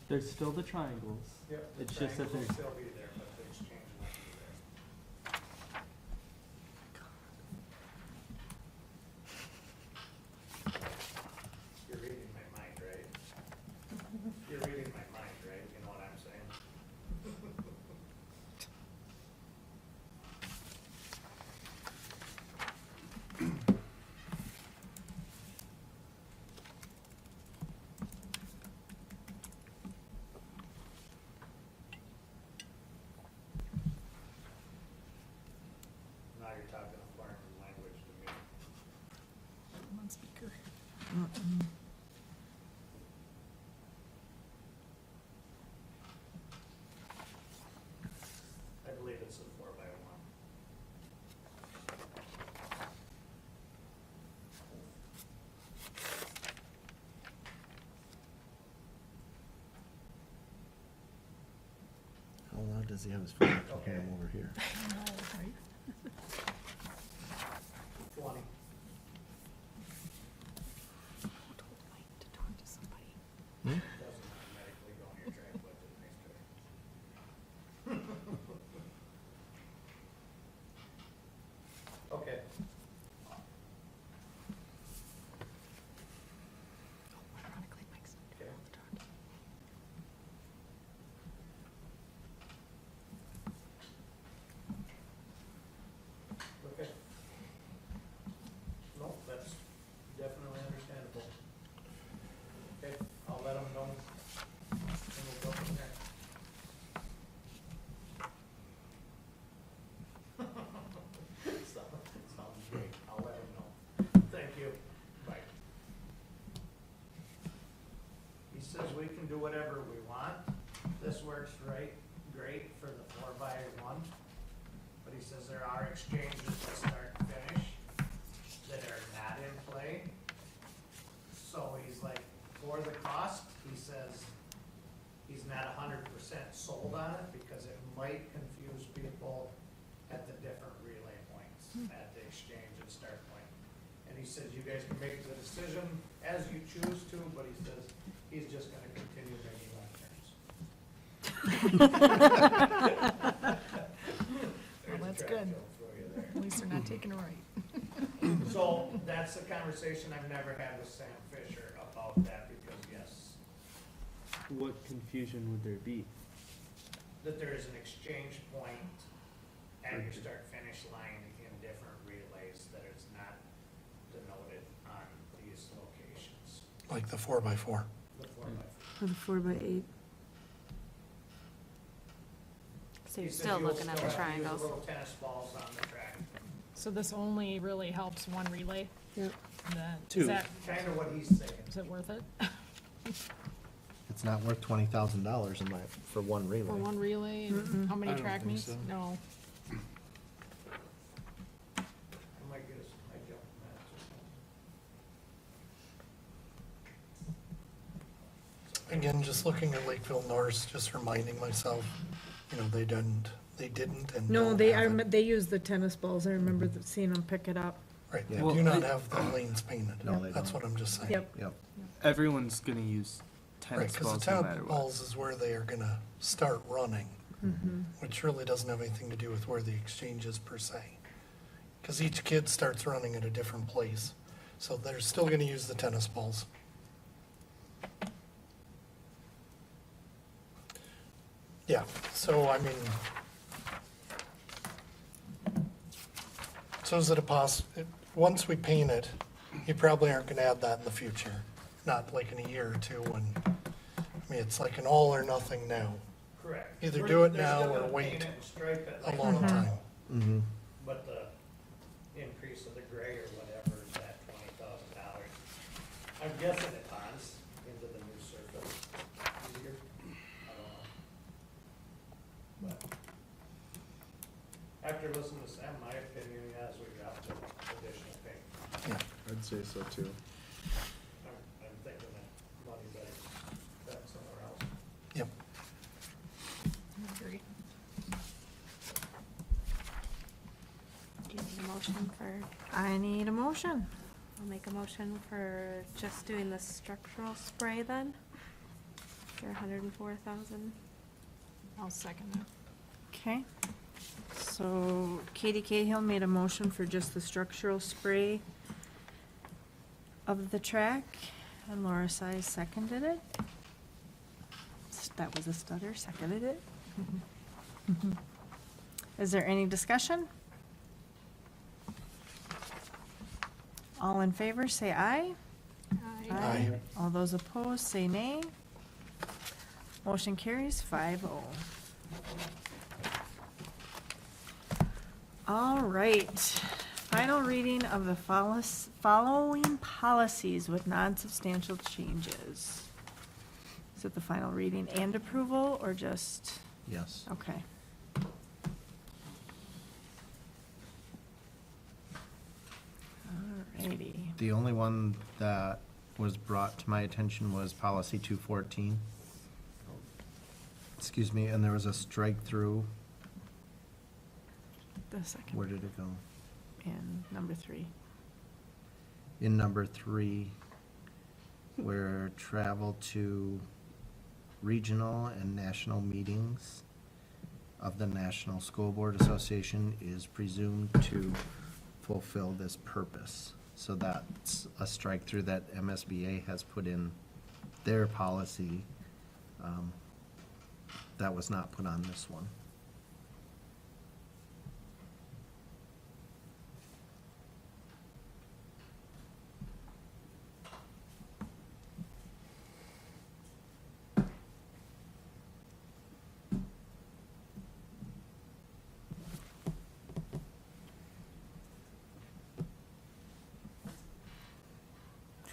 Speaker 5: There's still the triangles.
Speaker 10: Yep, the
Speaker 5: It's just that
Speaker 10: triangles will
Speaker 5: there's,
Speaker 10: still be there, but the exchange won't be there. You're reading my mind, right? You're reading my mind, right? You know what I'm saying? Now you're talking a foreign language to me.
Speaker 3: I'm on speaker.
Speaker 10: I believe it's a 4x1.
Speaker 2: How loud does he have his phone? Okay, I'm over here.
Speaker 3: I know, right?
Speaker 10: 20.
Speaker 3: Who told Mike to talk to somebody?
Speaker 10: Doesn't automatically go on your track budget next to it. Okay.
Speaker 3: Ironically, Mike's not
Speaker 10: Okay.
Speaker 3: able to talk.
Speaker 10: Okay. No, that's definitely understandable. Okay, I'll let them know, and we'll go from there. Sounds great, I'll let them know. Thank you, bye. He says we can do whatever we want. This works great for the 4x1. But he says there are exchanges that start and finish that are not in play. So he's like, for the cost, he says he's not 100% sold on it because it might confuse people at the different relay points, at the exchange and start point. And he says you guys can make the decision as you choose to, but he says he's just gonna continue making left turns.
Speaker 3: Well, that's
Speaker 10: Track
Speaker 3: good.
Speaker 10: joke for you there.
Speaker 3: At least they're not taking a right.
Speaker 10: So that's a conversation I've never had with Sam Fisher about that because yes,
Speaker 5: What confusion would there be?
Speaker 10: That there is an exchange point at your start-finish line in different relays that is not denoted on these locations.
Speaker 6: Like the 4x4.
Speaker 10: The 4x4.
Speaker 1: For the 4x8.
Speaker 7: So you're
Speaker 10: He said
Speaker 7: still
Speaker 10: you'll
Speaker 7: looking at the
Speaker 10: have to use
Speaker 7: triangles.
Speaker 10: little tennis balls on the track.
Speaker 3: So this only really helps one relay?
Speaker 1: Yep.
Speaker 3: Then,
Speaker 5: Two.
Speaker 3: is that,
Speaker 10: Kind of what he's saying.
Speaker 3: is it worth it?
Speaker 2: It's not worth $20,000 for one relay.
Speaker 3: For one relay, and how many
Speaker 8: I don't
Speaker 3: track
Speaker 8: think
Speaker 3: meets?
Speaker 8: so.
Speaker 3: No.
Speaker 10: I might get I jump match.
Speaker 6: Again, just looking at Lakeville North, just reminding myself, they didn't and
Speaker 1: No,
Speaker 6: don't
Speaker 1: they
Speaker 6: have
Speaker 1: are,
Speaker 6: it.
Speaker 1: they use the tennis balls. I remember seeing them pick it up.
Speaker 6: Right, they
Speaker 2: Yeah.
Speaker 6: do not have the lanes painted.
Speaker 2: No, they
Speaker 6: That's
Speaker 2: don't.
Speaker 6: what I'm just saying.
Speaker 1: Yep.
Speaker 2: Yep.
Speaker 5: Everyone's gonna use
Speaker 6: Right,
Speaker 5: tennis
Speaker 6: because the
Speaker 5: balls no matter
Speaker 6: tennis
Speaker 5: what.
Speaker 6: balls is where they are gonna start running, which really doesn't have anything to do with where the exchange is per se. Because each kid starts running at a different place, so they're still gonna use the tennis balls. Yeah, so I mean, so is it once we paint it, you probably aren't gonna add that in the future, not like in a year or two when, it's like an all or nothing now,
Speaker 10: Correct.
Speaker 6: Either
Speaker 10: We're-
Speaker 6: do it
Speaker 10: they're
Speaker 6: now
Speaker 10: still
Speaker 6: or
Speaker 10: gonna
Speaker 6: wait
Speaker 10: paint it and stripe it
Speaker 6: a
Speaker 10: like
Speaker 6: long
Speaker 10: normal,
Speaker 6: time.
Speaker 2: Mm-hmm.
Speaker 10: But the increase of the gray or whatever is that $20,000. I'm guessing it ties into the new surface easier. I don't know. But after listening to Sam, my opinion, yes, we got the additional paint.
Speaker 6: Yeah,
Speaker 8: I'd say so too.
Speaker 10: I'm thinking that money better spent somewhere else.
Speaker 6: yep.
Speaker 3: Agree.
Speaker 7: Do you need a motion for,
Speaker 1: I need a motion.
Speaker 7: I'll make a motion for just doing the structural spray then? For 104,000.
Speaker 3: I'll second that.
Speaker 1: Okay. So Katie Cahill made a motion for just the structural spray of the track, and Laura Sy seconded it. That was a stutter, seconded it. Is there any discussion? All in favor, say aye.
Speaker 6: Aye.
Speaker 1: All those opposed, say nay. Motion carries 5-0. All right, final reading of the following policies with non-substantial changes. Is it the final reading and approval, or just,
Speaker 2: Yes.
Speaker 1: okay. All righty.
Speaker 2: The only one that was brought to my attention was policy 214. Excuse me, and there was a strike through.
Speaker 1: The second.
Speaker 2: Where did it go?
Speaker 1: And number 3.
Speaker 2: In number 3, where travel to regional and national meetings of the National School Board Association is presumed to fulfill this purpose. So that's a strike through that MSBA has put in their policy. That was not put on this one.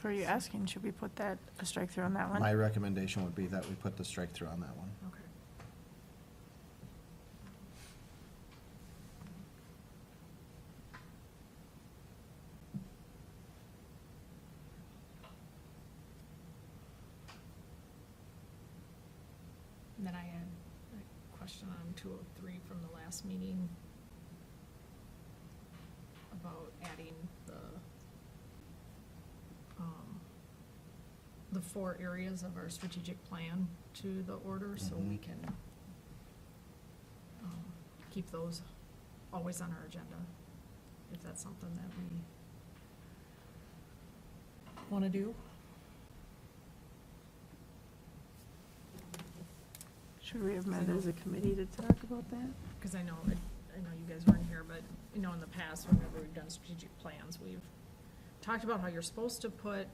Speaker 1: So are you asking, should we put that, a strike through on that one?
Speaker 2: My recommendation would be that we put the strike through on that one.
Speaker 1: Okay.
Speaker 3: And then I had a question on 203 from the last meeting about adding the 4 areas of our strategic plan to the order, so we
Speaker 2: Mhm.
Speaker 3: can keep those always on our agenda, if that's something that we want to do.
Speaker 1: Should we have met as a committee to talk about that?
Speaker 3: Because I know you guys weren't here, but, in the past, whenever we've done strategic plans, we've talked about how you're supposed to put,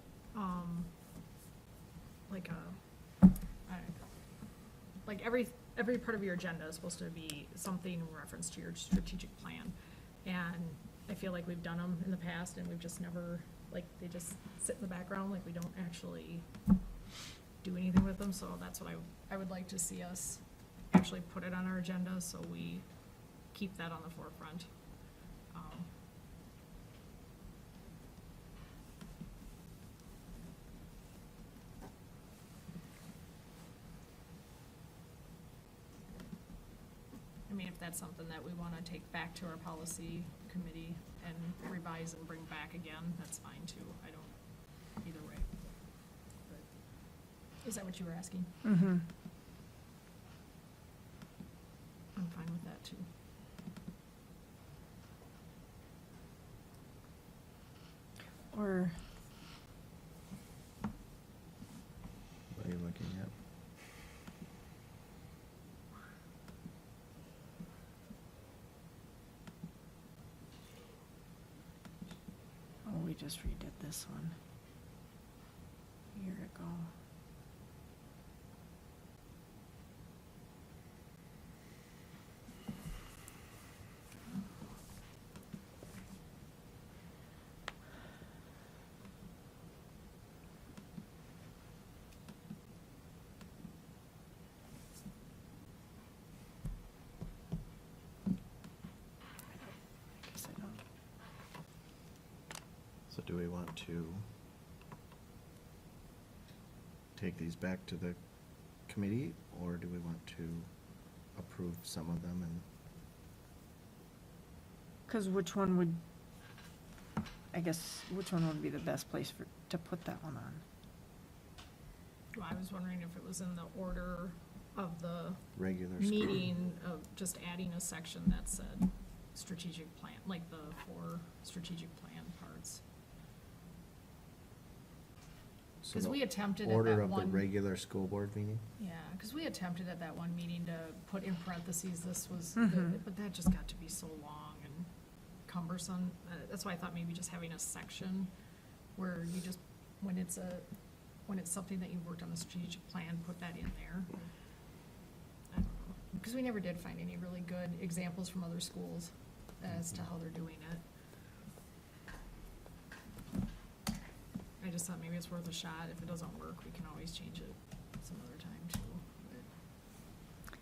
Speaker 3: like every part of your agenda is supposed to be something in reference to your strategic plan. And I feel like we've done them in the past and we've just never, they just sit in the background, we don't actually do anything with them, so that's what I would like to see us actually put it on our agenda, so we keep that on the forefront. I mean, if that's something that we want to take back to our policy committee and revise and bring back again, that's fine too. I don't, either way. But is that what you were asking?
Speaker 1: Mm-hmm.
Speaker 3: I'm fine with that too.
Speaker 1: Or,
Speaker 2: What are you looking at?
Speaker 1: oh, we just redid this one a year ago. I guess I don't.
Speaker 2: So do we want to take these back to the committee, or do we want to approve some of them and?
Speaker 1: Because which one would, I guess, which one would be the best place to put that one on?
Speaker 3: Well, I was wondering if it was in the order of the
Speaker 2: Regular school.
Speaker 3: meeting of just adding a section that said strategic plan, like the 4 strategic plan parts.
Speaker 2: So
Speaker 3: Because
Speaker 2: the
Speaker 3: we attempted at
Speaker 2: Order
Speaker 3: that
Speaker 2: of the
Speaker 3: one.
Speaker 2: regular school board meeting?
Speaker 3: Yeah, because we attempted at that one meeting to put in parentheses, this was,
Speaker 1: Mhm.
Speaker 3: but that just got to be so long and cumbersome. That's why I thought maybe just having a section where you just, when it's something that you worked on the strategic plan, put that in there. I don't know, because we never did find any really good examples from other schools as to how they're doing it. I just thought maybe it's worth a shot. If it doesn't work, we can always change it some other time too. But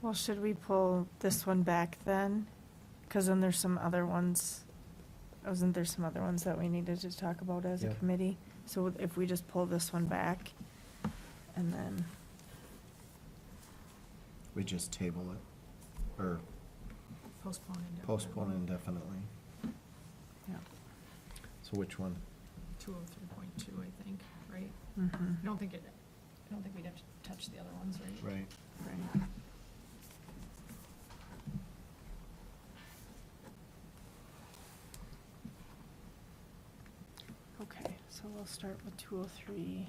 Speaker 1: Well, should we pull this one back then? Because then there's some other ones, wasn't there some other ones that we needed to talk about as a
Speaker 2: Yep.
Speaker 1: committee? So if we just pull this one back, and then,
Speaker 2: We just table it, or
Speaker 3: postpone indefinitely.
Speaker 2: postpone indefinitely.
Speaker 1: yeah.
Speaker 2: So which one?
Speaker 3: 203.2, I think, right?
Speaker 1: Mhm.
Speaker 3: I don't think we'd have to touch the other ones, right?
Speaker 2: Right.
Speaker 1: Right. Okay, so we'll start with 203.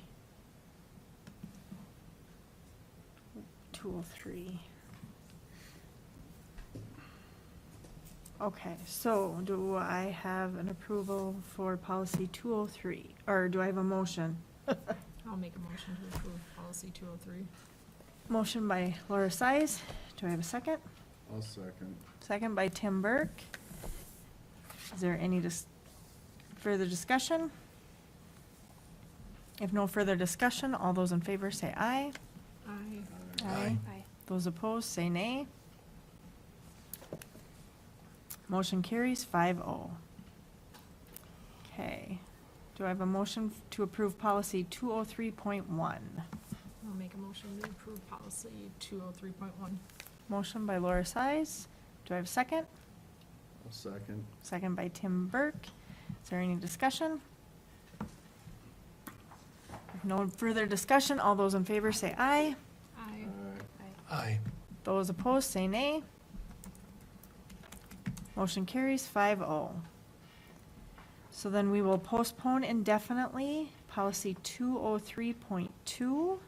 Speaker 1: 203. Okay, so do I have an approval for policy 203, or do I have a motion?
Speaker 3: I'll make a motion to approve policy 203.
Speaker 1: Motion by Laura Size. Do I have a second?
Speaker 8: I'll second.
Speaker 1: Second by Tim Burke. Is there any further discussion? If no further discussion, all those in favor say aye.
Speaker 3: Aye.
Speaker 6: Aye.
Speaker 7: Aye.
Speaker 1: Those opposed say nay. Motion carries 5-0. Okay. Do I have a motion to approve policy 203.1?
Speaker 3: I'll make a motion to approve policy 203.1.
Speaker 1: Motion by Laura Size. Do I have a second?
Speaker 8: I'll second.
Speaker 1: Second by Tim Burke. Is there any discussion? If no further discussion, all those in favor say aye.
Speaker 3: Aye.
Speaker 6: Aye.
Speaker 1: Those opposed say nay. Motion carries 5-0. So then we will postpone indefinitely policy 203.2.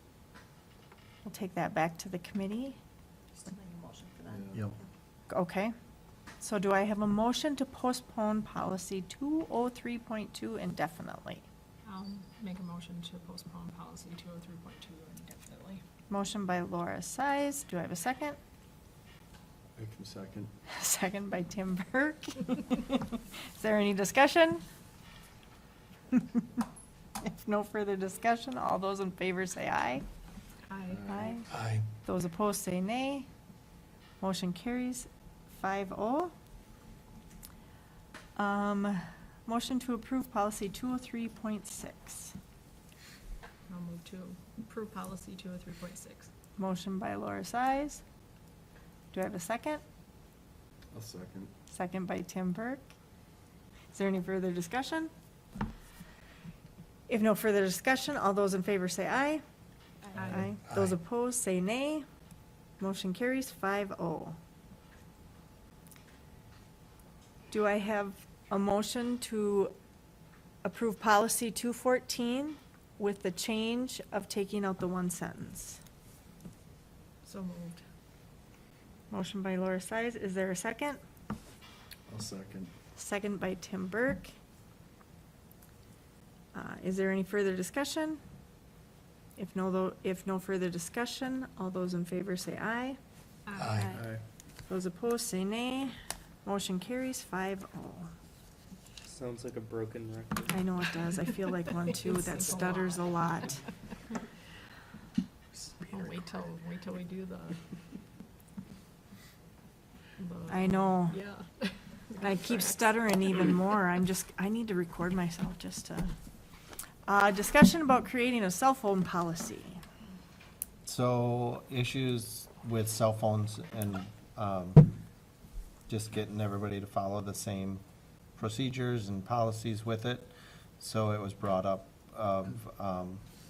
Speaker 1: We'll take that back to the committee.
Speaker 7: Still need a motion for that.
Speaker 2: Yep.
Speaker 1: Okay. So do I have a motion to postpone policy 203.2 indefinitely?
Speaker 3: I'll make a motion to postpone policy 203.2 indefinitely.
Speaker 1: Motion by Laura Size. Do I have a second?
Speaker 8: I can second.
Speaker 1: Second by Tim Burke. Is there any discussion? If no further discussion, all those in favor say aye.
Speaker 3: Aye.
Speaker 1: Aye.
Speaker 6: Aye.
Speaker 1: Those opposed say nay. Motion carries 5-0. Motion to approve policy 203.6.
Speaker 3: I'll move to approve policy 203.6.
Speaker 1: Motion by Laura Size. Do I have a second?
Speaker 8: I'll second.
Speaker 1: Second by Tim Burke. Is there any further discussion? If no further discussion, all those in favor say aye.
Speaker 3: Aye.
Speaker 1: Those
Speaker 6: Aye.
Speaker 1: opposed say nay. Motion carries 5-0. Do I have a motion to approve policy 214 with the change of taking out the one sentence?
Speaker 3: So moved.
Speaker 1: Motion by Laura Size. Is there a second?
Speaker 8: I'll second.
Speaker 1: Second by Tim Burke. Is there any further discussion? If no further discussion, all those in favor say aye.
Speaker 6: Aye.
Speaker 8: Aye.
Speaker 1: Those opposed say nay. Motion carries 5-0.
Speaker 5: Sounds like a broken record.
Speaker 1: I know it does. I feel like one too, that stutters a lot.
Speaker 3: Oh, wait till we do the.
Speaker 1: I know.
Speaker 3: Yeah.
Speaker 1: And I keep stuttering even more. I need to record myself just to. Discussion about creating a cell phone policy.
Speaker 2: So issues with cell phones and just getting everybody to follow the same procedures and policies with it. So it was brought up of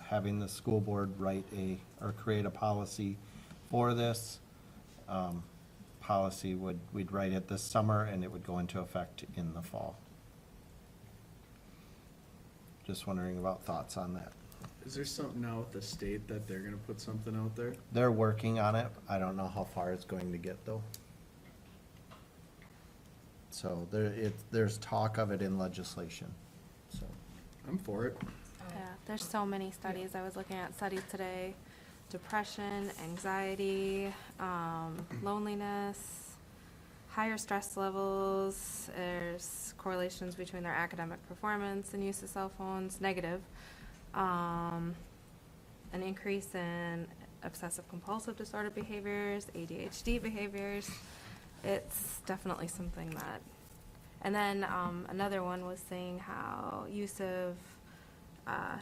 Speaker 2: having the school board create a policy for this. Policy we'd write it this summer and it would go into effect in the fall. Just wondering about thoughts on that.
Speaker 8: Is there something now with the state that they're gonna put something out there?
Speaker 2: They're working on it. I don't know how far it's going to get though. So there's talk of it in legislation, so.
Speaker 8: I'm for it.
Speaker 7: Yeah, there's so many studies. I was looking at studies today. Depression, anxiety, loneliness, higher stress levels. There's correlations between their academic performance and use of cell phones, negative. An increase in obsessive compulsive disorder behaviors, ADHD behaviors. It's definitely something that, and then another one was saying how use of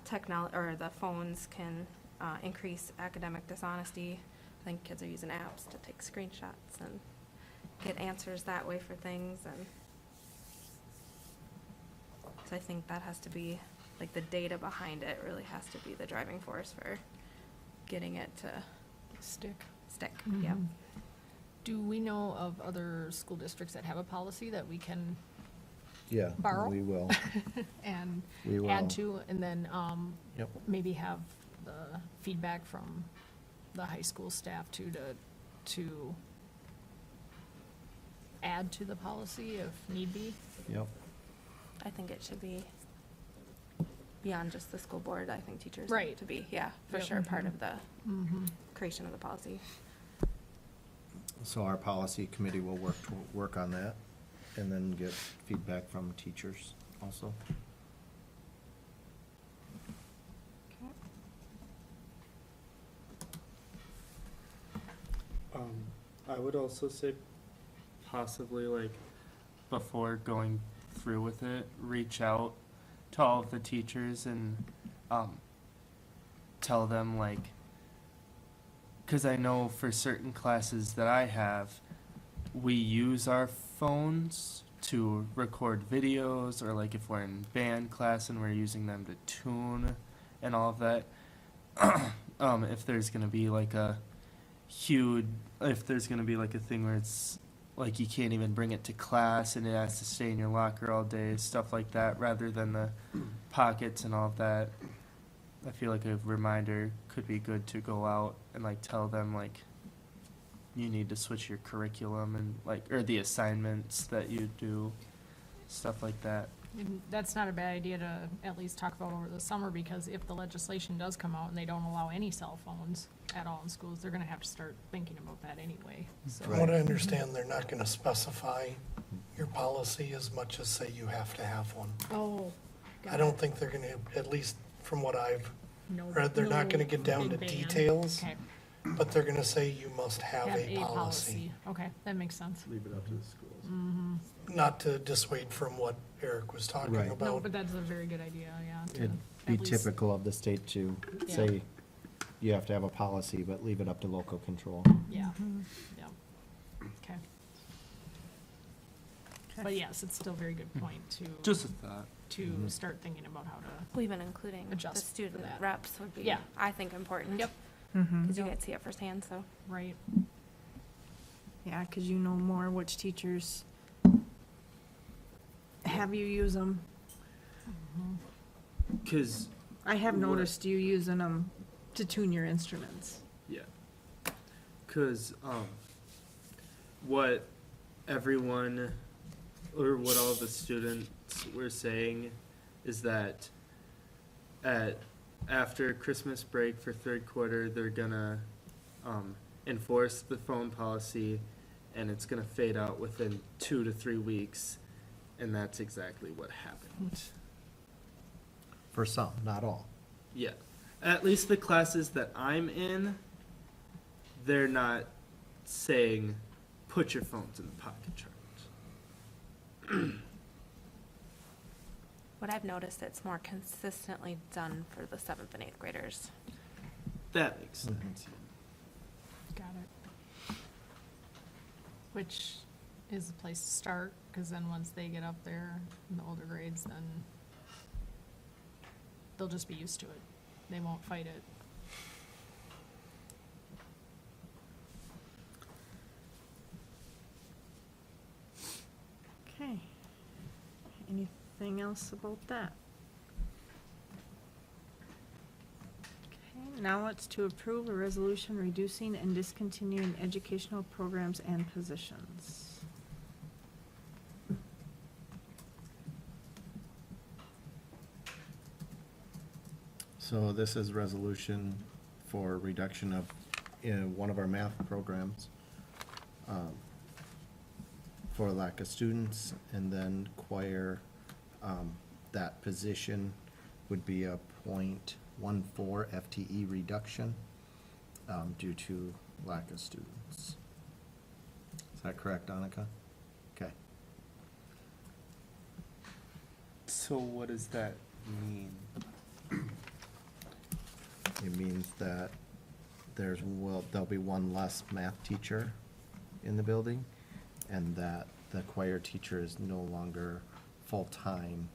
Speaker 7: technology or the phones can increase academic dishonesty. I think kids are using apps to take screenshots and get answers that way for things, and so I think that has to be, like, the data behind it really has to be the driving force for getting it to
Speaker 3: Stick.
Speaker 7: stick.
Speaker 1: Mm-hmm.
Speaker 7: Yeah.
Speaker 3: Do we know of other school districts that have a policy that we can
Speaker 2: Yeah,
Speaker 3: Borrow?
Speaker 2: we will.
Speaker 3: and
Speaker 2: We will.
Speaker 3: add to, and then
Speaker 2: Yep.
Speaker 3: maybe have the feedback from the high school staff to add to the policy if need be?
Speaker 2: Yep.
Speaker 7: I think it should be beyond just the school board. I think teachers
Speaker 3: Right.
Speaker 7: need to be, yeah, for
Speaker 3: Yep.
Speaker 7: sure, part of the
Speaker 3: Mm-hmm.
Speaker 7: creation of the policy.
Speaker 2: So our policy committee will work on that and then get feedback from teachers also.
Speaker 5: I would also say possibly, like, before going through with it, reach out to all of the teachers and tell them, like, because I know for certain classes that I have, we use our phones to record videos, or like if we're in band class and we're using them to tune and all of that. If there's gonna be like a thing where it's like you can't even bring it to class and it has to stay in your locker all day, stuff like that, rather than the pockets and all of that. I feel like a reminder could be good to go out and like tell them like you need to switch your curriculum and like, or the assignments that you do, stuff like that.
Speaker 3: And that's not a bad idea to at least talk about over the summer, because if the legislation does come out and they don't allow any cell phones at all in schools, they're gonna have to start thinking about that anyway, so.
Speaker 6: From what I understand, they're not gonna specify your policy as much as say you have to have one.
Speaker 3: Oh.
Speaker 6: I don't think they're gonna, at least from what I've
Speaker 3: No,
Speaker 6: read, they're not gonna
Speaker 3: no
Speaker 6: get down to
Speaker 3: big ban.
Speaker 6: details,
Speaker 3: Okay,
Speaker 6: but they're gonna say you must have a policy.
Speaker 3: okay, that makes sense.
Speaker 8: Leave it up to the schools.
Speaker 6: Not to dissuade from what Eric was talking
Speaker 2: Right.
Speaker 3: No,
Speaker 6: about.
Speaker 3: but that's a very good idea, yeah. to
Speaker 2: It'd
Speaker 3: at
Speaker 2: be
Speaker 3: least-
Speaker 2: typical of the state to
Speaker 3: Yeah.
Speaker 2: say you have to have a policy, but leave it up to local control.
Speaker 3: Yeah, yeah, okay. But yes, it's still a very good point
Speaker 5: Just a thought.
Speaker 3: to start thinking about how to,
Speaker 7: Well, even including the
Speaker 3: Adjust for
Speaker 7: student
Speaker 3: that.
Speaker 7: reps would be,
Speaker 3: Yeah.
Speaker 7: I think, important.
Speaker 3: Yep.
Speaker 7: Because you get to see it firsthand, so.
Speaker 3: right,
Speaker 1: Yeah, because you know more which teachers have you use them.
Speaker 5: Cause,
Speaker 1: I have
Speaker 5: What-
Speaker 1: noticed you using them to tune your instruments.
Speaker 5: yeah. Cause, what everyone, or what all the students were saying is that after Christmas break for third quarter, they're gonna, enforce the phone policy, and it's gonna fade out within 2 to 3 weeks, and that's exactly what happened.
Speaker 2: For some, not all.
Speaker 5: Yeah, at least the classes that I'm in, they're not saying, put your phones in the pocket charge.
Speaker 7: What I've noticed, it's more consistently done for the 7th and 8th graders.
Speaker 5: That makes sense.
Speaker 3: got it. Which is the place to start, because then once they get up there in the older grades, then they'll just be used to it. They won't fight it.
Speaker 1: Okay. Anything else about that? Okay, now it's to approve a resolution reducing and discontinuing educational programs and positions.
Speaker 2: So this is resolution for reduction of, one of our math programs, for lack of students, and then choir, that position would be a .14 FTE reduction, due to lack of students. Is that correct, Annika? Okay.
Speaker 5: So what does that mean?
Speaker 2: It means that there'll be one less math teacher in the building, and that the choir teacher is no longer full-time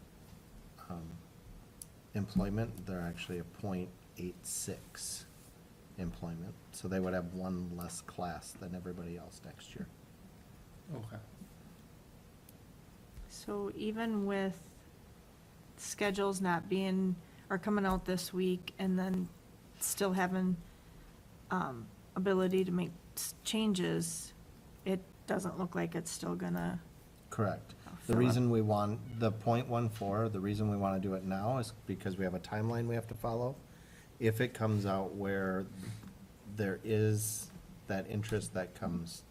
Speaker 2: employment. They're actually a .86 employment, so they would have one less class than everybody else next year.
Speaker 5: Okay.
Speaker 1: So even with schedules not being, or coming out this week, and then still having ability to make changes, it doesn't look like it's still gonna.
Speaker 2: Correct. The
Speaker 1: fill up.
Speaker 2: reason we want the .14, the reason we want to do it now is because we have a timeline we have to follow. If it comes out where there is that interest that comes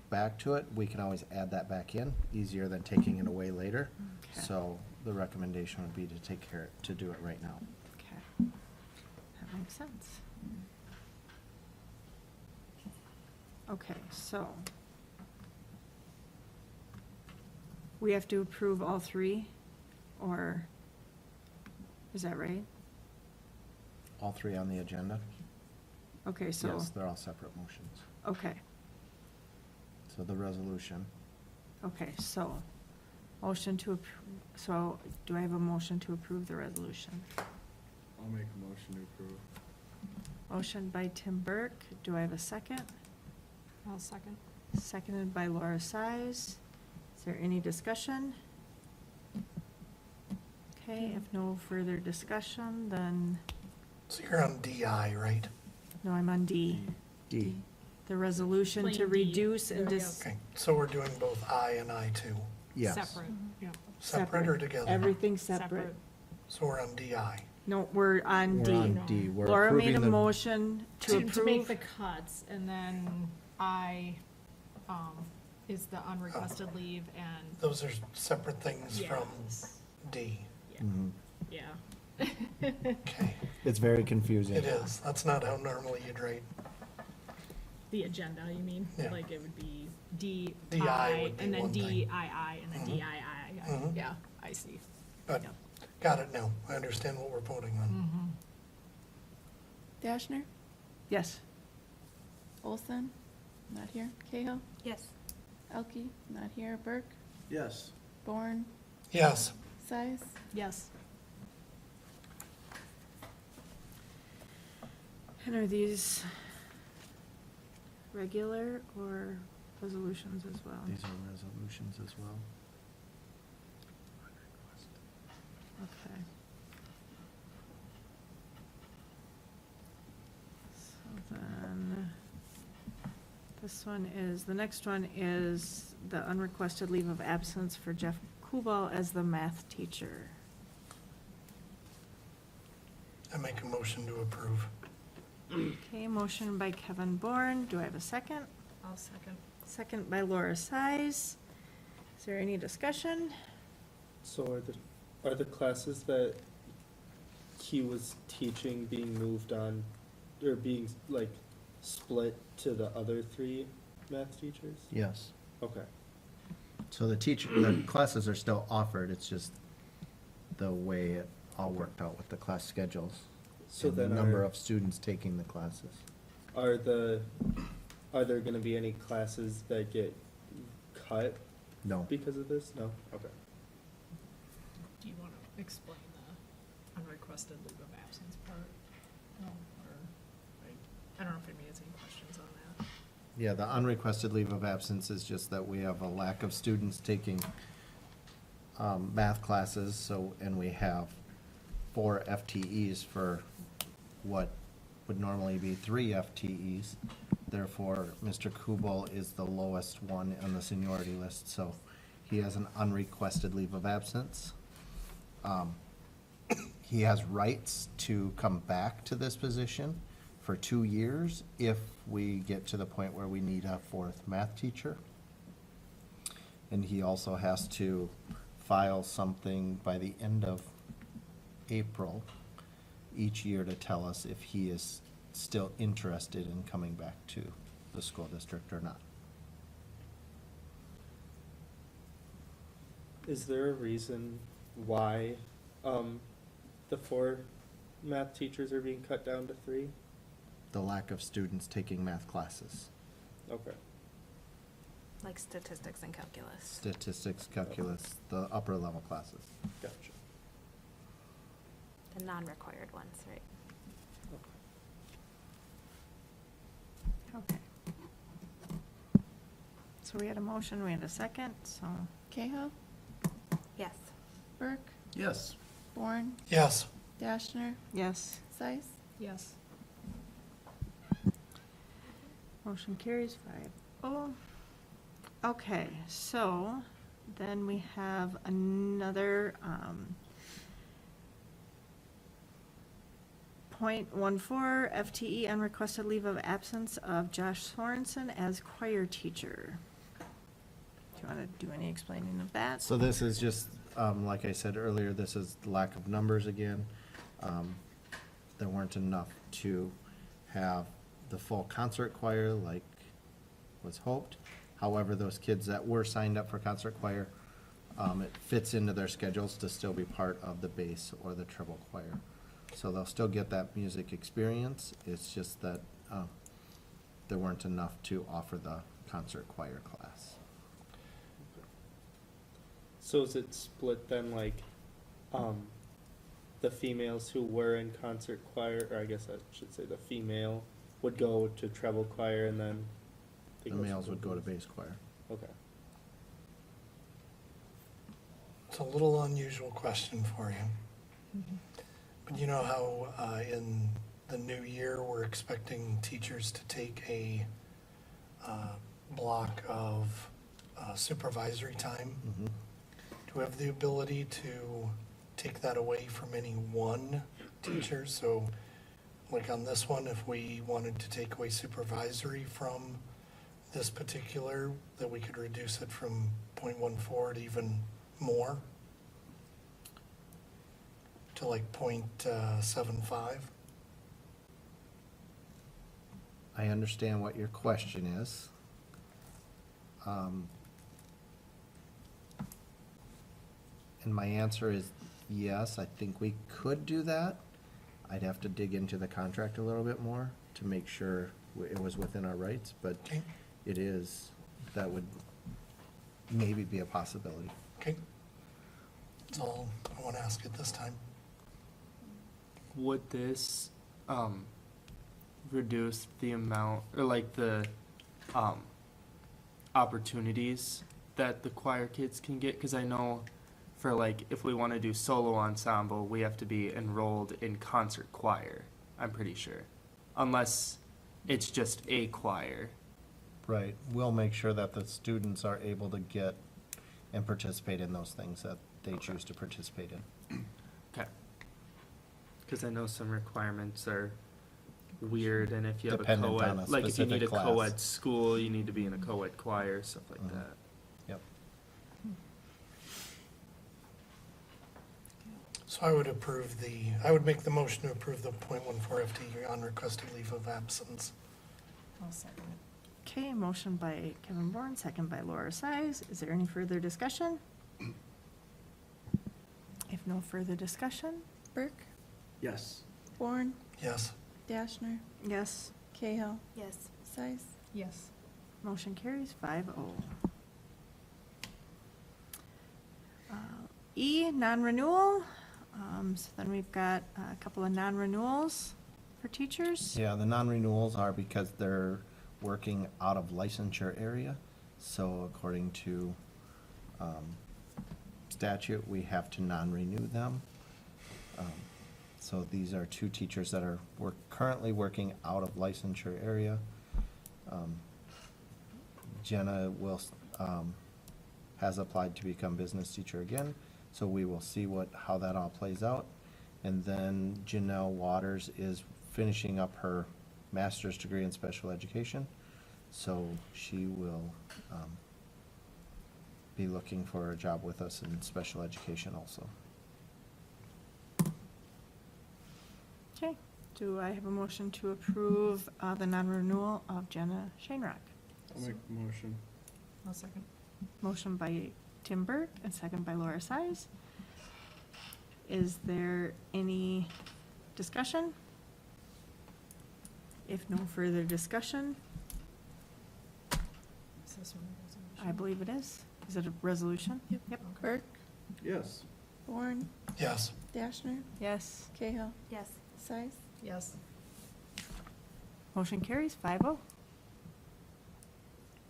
Speaker 2: back to it, we can always add that back in, easier than taking it away later.
Speaker 1: Okay.
Speaker 2: So the recommendation would be to do it right now.
Speaker 1: Okay, that makes sense. Okay, so we have to approve all three, or is that right?
Speaker 2: All three on the agenda?
Speaker 1: Okay, so,
Speaker 2: Yes, they're all separate motions.
Speaker 1: okay,
Speaker 2: So the resolution,
Speaker 1: okay, so, motion to so do I have a motion to approve the resolution?
Speaker 8: I'll make a motion to approve.
Speaker 1: Motion by Tim Burke, do I have a second?
Speaker 3: I'll second.
Speaker 1: Seconded by Laura Size. Is there any discussion? Okay, if no further discussion, then,
Speaker 6: So you're on DI, right?
Speaker 1: no, I'm on D.
Speaker 2: D.
Speaker 1: The resolution to
Speaker 3: Plain D.
Speaker 1: reduce and
Speaker 3: There we go.
Speaker 1: dis.
Speaker 6: Okay, so we're doing both I and I2.
Speaker 2: Yes.
Speaker 3: Separate, yeah.
Speaker 6: Separate or together?
Speaker 1: Everything separate.
Speaker 6: So we're on DI.
Speaker 1: No, we're on
Speaker 2: We're
Speaker 1: D.
Speaker 2: on D. We're
Speaker 1: Laura made a
Speaker 2: approving the-
Speaker 1: motion to
Speaker 3: To make
Speaker 1: approve.
Speaker 3: the cuts, and then I, is the unrequested leave and,
Speaker 6: Those are separate things from
Speaker 3: yes,
Speaker 6: D.
Speaker 2: Mhm.
Speaker 3: yeah.
Speaker 6: Okay,
Speaker 2: It's very confusing.
Speaker 6: it is. That's not how normally you'd write.
Speaker 3: The agenda, you mean?
Speaker 6: Yeah.
Speaker 3: Like it would be D,
Speaker 6: DI
Speaker 3: I,
Speaker 6: would be
Speaker 3: and then
Speaker 6: one thing.
Speaker 3: DII, and then
Speaker 6: Mhm.
Speaker 3: DII.
Speaker 6: Mhm.
Speaker 3: Yeah, I see.
Speaker 6: But,
Speaker 3: Yep.
Speaker 6: got it now. I understand what we're voting on.
Speaker 11: Dashner,
Speaker 1: Yes.
Speaker 11: Olson, not here. Cahill,
Speaker 7: Yes.
Speaker 11: Elke, not here. Burke,
Speaker 8: Yes.
Speaker 11: Bourne,
Speaker 6: Yes,
Speaker 11: Size,
Speaker 3: Yes.
Speaker 1: And are these regular or resolutions as well?
Speaker 2: These are resolutions as well.
Speaker 1: Okay. So then, the next one is the unrequested leave of absence for Jeff Kubal as the math teacher.
Speaker 6: I make a motion to approve.
Speaker 1: Okay, motion by Kevin Bourne. Do I have a second?
Speaker 3: I'll second.
Speaker 1: Second by Laura Size. Is there any discussion?
Speaker 5: So are the classes that he was teaching being moved on, or being like split to the other three math teachers?
Speaker 2: Yes.
Speaker 5: Okay.
Speaker 2: So the classes are still offered, it's just the way it all worked out with the class schedules.
Speaker 5: So
Speaker 2: and the
Speaker 5: then
Speaker 2: number of students taking the classes.
Speaker 5: are there gonna be any classes that get cut
Speaker 2: No.
Speaker 5: because of this? No? Okay.
Speaker 3: Do you want to explain the unrequested leave of absence part? No, or, I don't know if anybody has any questions on that.
Speaker 2: Yeah, the unrequested leave of absence is just that we have a lack of students taking math classes, and we have 4 FTEs for what would normally be 3 FTEs. Therefore, Mr. Kubal is the lowest one on the seniority list, so he has an unrequested leave of absence. He has rights to come back to this position for 2 years if we get to the point where we need a 4th math teacher. And he also has to file something by the end of April each year to tell us if he is still interested in coming back to the school district or not.
Speaker 5: Is there a reason why, the 4 math teachers are being cut down to 3?
Speaker 2: The lack of students taking math classes,
Speaker 5: Okay.
Speaker 7: Like statistics and calculus.
Speaker 2: statistics, calculus, the upper level classes.
Speaker 5: Gotcha.
Speaker 7: The non-required ones, right?
Speaker 1: Okay. So we had a motion, we had a second, so,
Speaker 11: Cahill,
Speaker 7: Yes.
Speaker 11: Burke,
Speaker 8: Yes.
Speaker 11: Bourne,
Speaker 6: Yes,
Speaker 11: Dashner,
Speaker 1: yes.
Speaker 11: Size,
Speaker 3: Yes.
Speaker 1: Motion carries 5-0. Okay, so then we have another, .14 FTE unrequested leave of absence of Josh Sorensen as choir teacher. Do you want to do any explaining of that?
Speaker 2: So this is just, like I said earlier, this is lack of numbers again. There weren't enough to have the full concert choir like was hoped. However, those kids that were signed up for concert choir, it fits into their schedules to still be part of the bass or the treble choir. So they'll still get that music experience. It's just that there weren't enough to offer the concert choir class.
Speaker 5: So is it split then, like, the females who were in concert choir, or I guess I should say the female, would go to treble choir and then? they
Speaker 2: The males
Speaker 5: to
Speaker 2: would go to bass choir.
Speaker 5: Okay.
Speaker 6: It's a little unusual question for you. But you know how in the new year, we're expecting teachers to take a block of supervisory time?
Speaker 2: Mhm.
Speaker 6: Do we have the ability to take that away from any one teacher? So like on this one, if we wanted to take away supervisory from this particular, that we could reduce it from 0.14 to even more? To like 0.75?
Speaker 2: I understand what your question is. And my answer is yes, I think we could do that. I'd have to dig into the contract a little bit more to make sure it was within our rights, but
Speaker 6: Okay,
Speaker 2: it is, that would maybe be a possibility.
Speaker 6: okay. That's all I want to ask at this time.
Speaker 5: Would this reduce the amount or like the opportunities that the choir kids can get? Because I know for like if we want to do solo ensemble, we have to be enrolled in concert choir, I'm pretty sure, unless it's just a choir.
Speaker 2: Right, we'll make sure that the students are able to get and participate in those things that they choose to participate in.
Speaker 5: Okay. Because I know some requirements are weird, and if you have a
Speaker 2: Dependent on
Speaker 5: co-ed,
Speaker 2: a
Speaker 5: like if you need a
Speaker 2: specific class.
Speaker 5: co-ed school, you need to be in a co-ed choir, stuff like
Speaker 2: Mhm.
Speaker 5: that.
Speaker 2: Yep.
Speaker 6: So I would approve I would make the motion to approve the 0.14 FTE on requested leave of absence.
Speaker 9: I'll second it.
Speaker 1: Okay, motion by Kevin Bourne, second by Laura Size. Is there any further discussion? If no further discussion,
Speaker 11: Burke,
Speaker 8: Yes.
Speaker 11: Bourne,
Speaker 6: Yes,
Speaker 11: Dashner,
Speaker 1: yes,
Speaker 11: Cahill,
Speaker 7: Yes.
Speaker 11: Size.
Speaker 3: Yes.
Speaker 1: motion carries 5-0. E, non-renewal. So then we've got a couple of non-renewals for teachers.
Speaker 2: Yeah, the non-renewals are because they're working out of licensure area. So according to statute, we have to non-renew them. So these are two teachers that are currently working out of licensure area. Jenna has applied to become business teacher again, so we will see how that all plays out. And then Janelle Waters is finishing up her master's degree in special education, so she will be looking for a job with us in special education also.
Speaker 1: Okay, do I have a motion to approve the non-renewal of Jenna Shanerock?
Speaker 8: I'll make the motion.
Speaker 3: I'll second.
Speaker 1: Motion by Tim Burke and second by Laura Size. Is there any discussion? If no further discussion,
Speaker 3: Is this one a resolution?
Speaker 1: I believe it is. Is it a resolution?
Speaker 11: Yep.
Speaker 1: Yep.
Speaker 11: Burke,
Speaker 8: Yes.
Speaker 11: Bourne,
Speaker 6: yes,
Speaker 11: Dashner,
Speaker 1: Yes.
Speaker 11: Cahill,
Speaker 7: Yes.
Speaker 11: Size.
Speaker 3: Yes.
Speaker 1: Motion carries 5-0.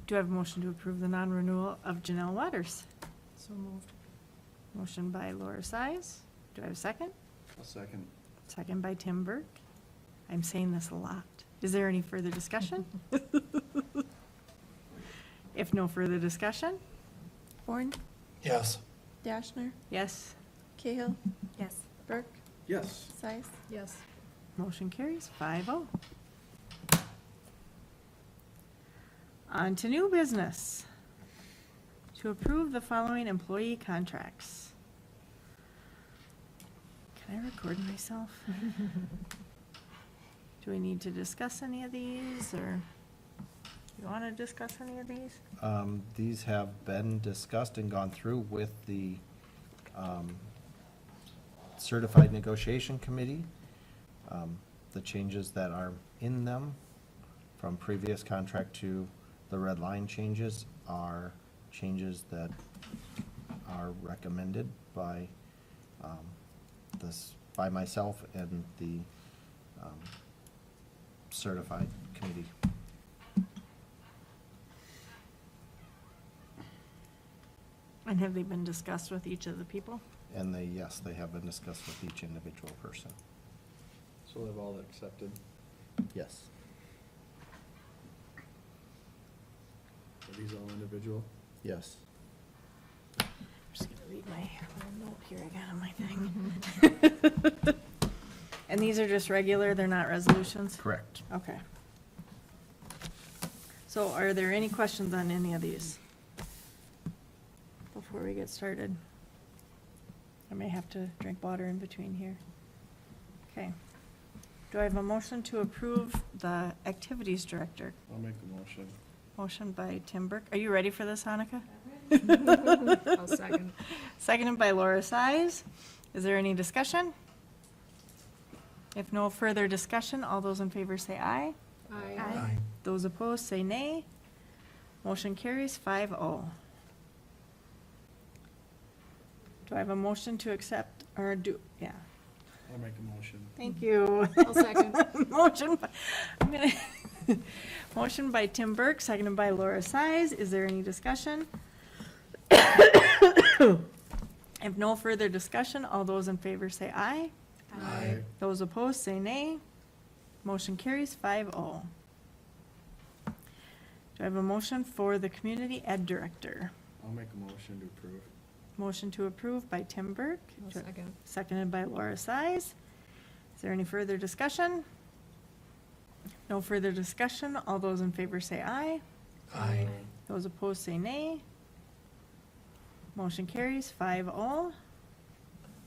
Speaker 1: Do I have a motion to approve the non-renewal of Janelle Waters?
Speaker 3: So moved.
Speaker 1: Motion by Laura Size. Do I have a second?
Speaker 8: I'll second.
Speaker 1: Second by Tim Burke. I'm saying this a lot. Is there any further discussion? If no further discussion,
Speaker 11: Bourne,
Speaker 6: yes,
Speaker 11: Dashner,
Speaker 1: yes,
Speaker 11: Cahill,
Speaker 7: Yes.
Speaker 11: Burke,
Speaker 8: Yes.
Speaker 11: Size.
Speaker 3: Yes.
Speaker 1: motion carries 5-0. On to new business. To approve the following employee contracts. Can I record myself? Do we need to discuss any of these, or you want to discuss any of these?
Speaker 2: These have been discussed and gone through with the Certified Negotiation Committee. The changes that are in them from previous contract to the red line changes are changes that are recommended by by myself and the certified committee.
Speaker 1: And have they been discussed with each of the people?
Speaker 2: And yes, they have been discussed with each individual person.
Speaker 8: So they've all accepted.
Speaker 2: Yes.
Speaker 8: Are these all individual?
Speaker 2: Yes.
Speaker 1: I'm just gonna read my little note here again on my thing. And these are just regular, they're not resolutions?
Speaker 2: Correct.
Speaker 1: Okay. So are there any questions on any of these? Before we get started? I may have to drink water in between here. Okay. Do I have a motion to approve the activities director?
Speaker 8: I'll make the motion.
Speaker 1: Motion by Tim Burke. Are you ready for this, Hanukkah?
Speaker 3: I'll second.
Speaker 1: Seconded by Laura Size. Is there any discussion? If no further discussion, all those in favor say aye.
Speaker 6: Aye.
Speaker 1: Those opposed say nay. Motion carries 5-0. Do I have a motion to accept, or yeah,
Speaker 8: I'll make a motion.
Speaker 1: thank you.
Speaker 3: I'll second.
Speaker 1: Motion, I'm gonna, motion by Tim Burke, seconded by Laura Size. Is there any discussion? If no further discussion, all those in favor say aye.
Speaker 8: Aye.
Speaker 1: Those opposed say nay. Motion carries 5-0. Do I have a motion for the community ed director?
Speaker 8: I'll make a motion to approve.
Speaker 1: Motion to approve by Tim Burke.
Speaker 3: I'll second.
Speaker 1: Seconded by Laura Size. Is there any further discussion? No further discussion. All those in favor say aye.
Speaker 6: Aye.
Speaker 1: Those opposed say nay. Motion carries 5-0.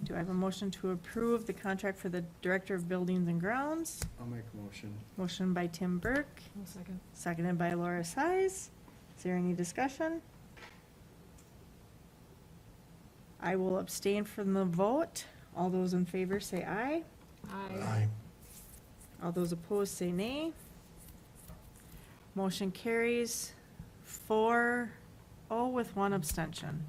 Speaker 1: Do I have a motion to approve the contract for the Director of Buildings and Grounds?
Speaker 8: I'll make a motion.
Speaker 1: Motion by Tim Burke,
Speaker 3: I'll second.
Speaker 1: seconded by Laura Size. Is there any discussion? I will abstain from the vote. All those in favor say aye.
Speaker 6: Aye.
Speaker 1: All those opposed say nay. Motion carries 4-0 with one abstention.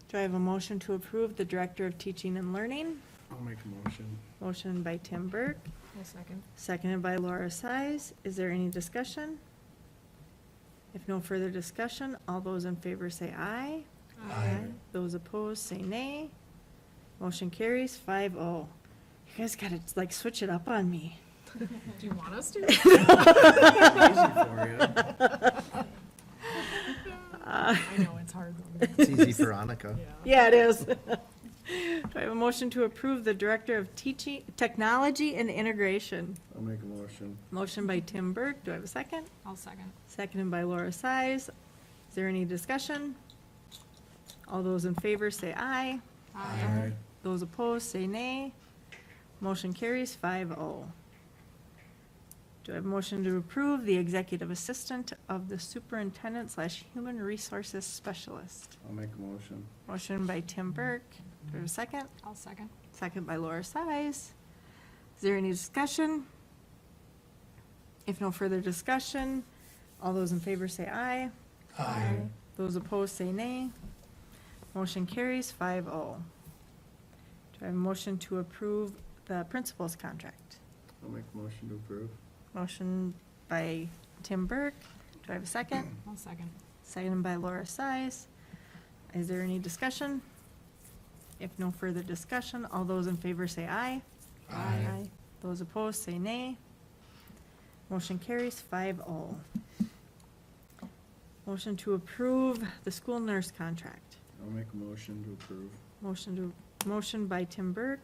Speaker 1: Do I have a motion to approve the Director of Teaching and Learning?
Speaker 8: I'll make a motion.
Speaker 1: Motion by Tim Burke,
Speaker 3: I'll second.
Speaker 1: seconded by Laura Size. Is there any discussion? If no further discussion, all those in favor say aye.
Speaker 6: Aye.
Speaker 1: Those opposed say nay. Motion carries 5-0. You guys gotta like switch it up on me.
Speaker 3: Do you want us to?
Speaker 8: Easy for you.
Speaker 3: I know, it's hard. though.
Speaker 2: It's easy for Annika.
Speaker 1: Yeah, it is. Do I have a motion to approve the Director of Teaching, Technology and Integration?
Speaker 8: I'll make a motion.
Speaker 1: Motion by Tim Burke. Do I have a second?
Speaker 3: I'll second.
Speaker 1: Seconded by Laura Size. Is there any discussion? All those in favor say aye.
Speaker 8: Aye.
Speaker 1: Those opposed say nay. Motion carries 5-0. Do I have a motion to approve the Executive Assistant of the Superintendent/Human Resources Specialist?
Speaker 8: I'll make a motion.
Speaker 1: Motion by Tim Burke. Do I have a second?
Speaker 3: I'll second.
Speaker 1: Second by Laura Size. Is there any discussion? If no further discussion, all those in favor say aye.
Speaker 6: Aye.
Speaker 1: Those opposed say nay. Motion carries 5-0. Do I have a motion to approve the principal's contract?
Speaker 8: I'll make a motion to approve.
Speaker 1: Motion by Tim Burke. Do I have a second?
Speaker 3: I'll second.
Speaker 1: Seconded by Laura Size. Is there any discussion? If no further discussion, all those in favor say aye.
Speaker 6: Aye.
Speaker 1: Those opposed say nay. Motion carries 5-0. Motion to approve the school nurse contract.
Speaker 8: I'll make a motion to approve.
Speaker 1: Motion by Tim Burke.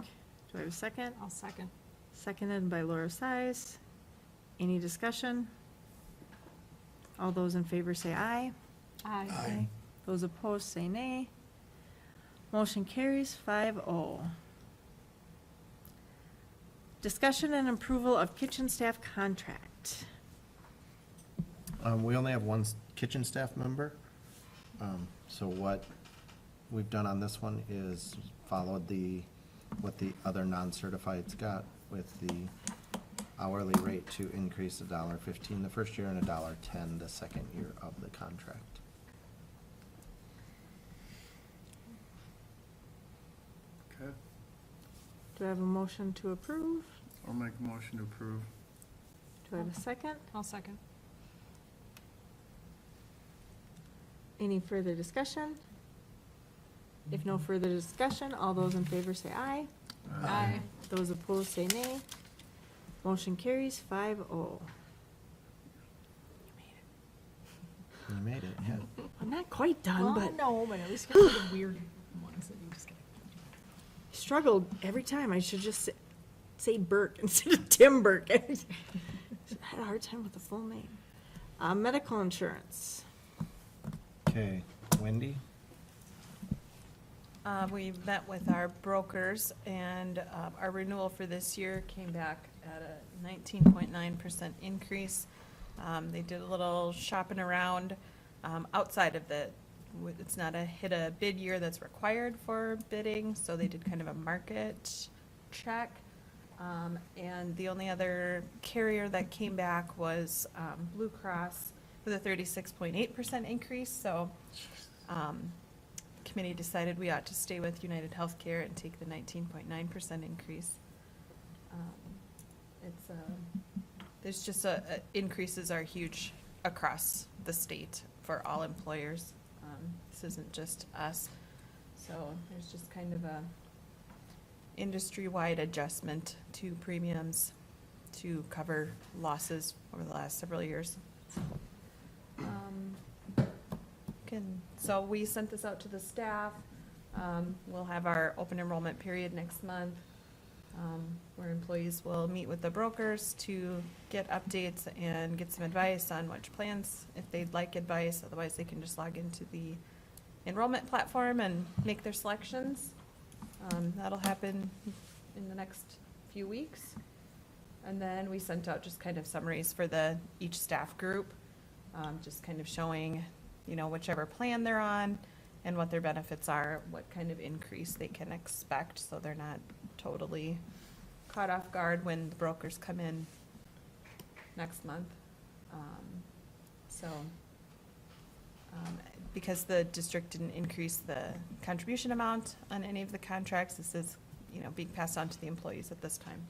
Speaker 1: Do I have a second?
Speaker 3: I'll second.
Speaker 1: Seconded by Laura Size. Any discussion? All those in favor say aye.
Speaker 6: Aye.
Speaker 1: Those opposed say nay. Motion carries 5-0. Discussion and approval of kitchen staff contract.
Speaker 2: We only have one kitchen staff member. So what we've done on this one is followed what the other non-certifieds got with the hourly rate to increase $1.15 the first year and $1.10 the second year of the contract.
Speaker 8: Okay.
Speaker 1: Do I have a motion to approve?
Speaker 8: I'll make a motion to approve.
Speaker 1: Do I have a second?
Speaker 3: I'll second.
Speaker 1: Any further discussion? If no further discussion, all those in favor say aye.
Speaker 3: Aye.
Speaker 1: Those opposed say nay. Motion carries 5-0.
Speaker 2: You made it, yeah.
Speaker 1: I'm not quite done, but
Speaker 3: no, but at least got the weird ones that you just get.
Speaker 1: struggled every time. I should just say Burke instead of Tim Burke. I had a hard time with the full name. Medical insurance.
Speaker 2: Okay, Wendy?
Speaker 9: We met with our brokers, and our renewal for this year came back at a 19.9% increase. They did a little shopping around outside of it's not a bid year that's required for bidding, so they did kind of a market check. And the only other carrier that came back was Blue Cross with a 36.8% increase, so committee decided we ought to stay with United Healthcare and take the 19.9% increase. There's just increases are huge across the state for all employers. This isn't just us. So there's just kind of a industry-wide adjustment to premiums to cover losses over the last several years. So we sent this out to the staff. We'll have our open enrollment period next month, where employees will meet with the brokers to get updates and get some advice on which plans, if they'd like advice. Otherwise, they can just log into the enrollment platform and make their selections. That'll happen in the next few weeks. And then we sent out just kind of summaries for each staff group, just kind of showing, whichever plan they're on and what their benefits are, what kind of increase they can expect, so they're not totally caught off guard when the brokers come in next month. Because the district didn't increase the contribution amount on any of the contracts, this is, being passed on to the employees at this time.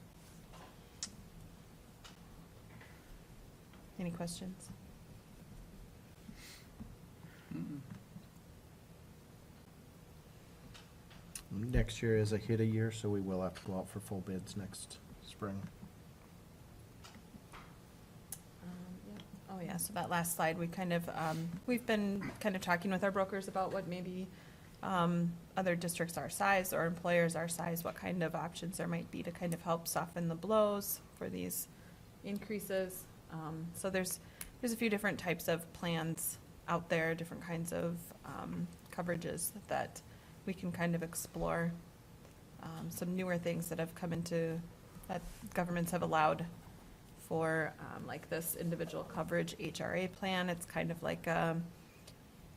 Speaker 9: Any questions?
Speaker 2: Next year is a hit a year, so we will have to go out for full bids next spring.
Speaker 9: Oh, yeah, so that last slide, we've been kind of talking with our brokers about what maybe other districts our size or employers our size, what kind of options there might be to kind of help soften the blows for these increases. So there's a few different types of plans out there, different kinds of coverages that we can kind of explore. Some newer things that have come that governments have allowed for, like this individual coverage HRA plan. It's kind of like the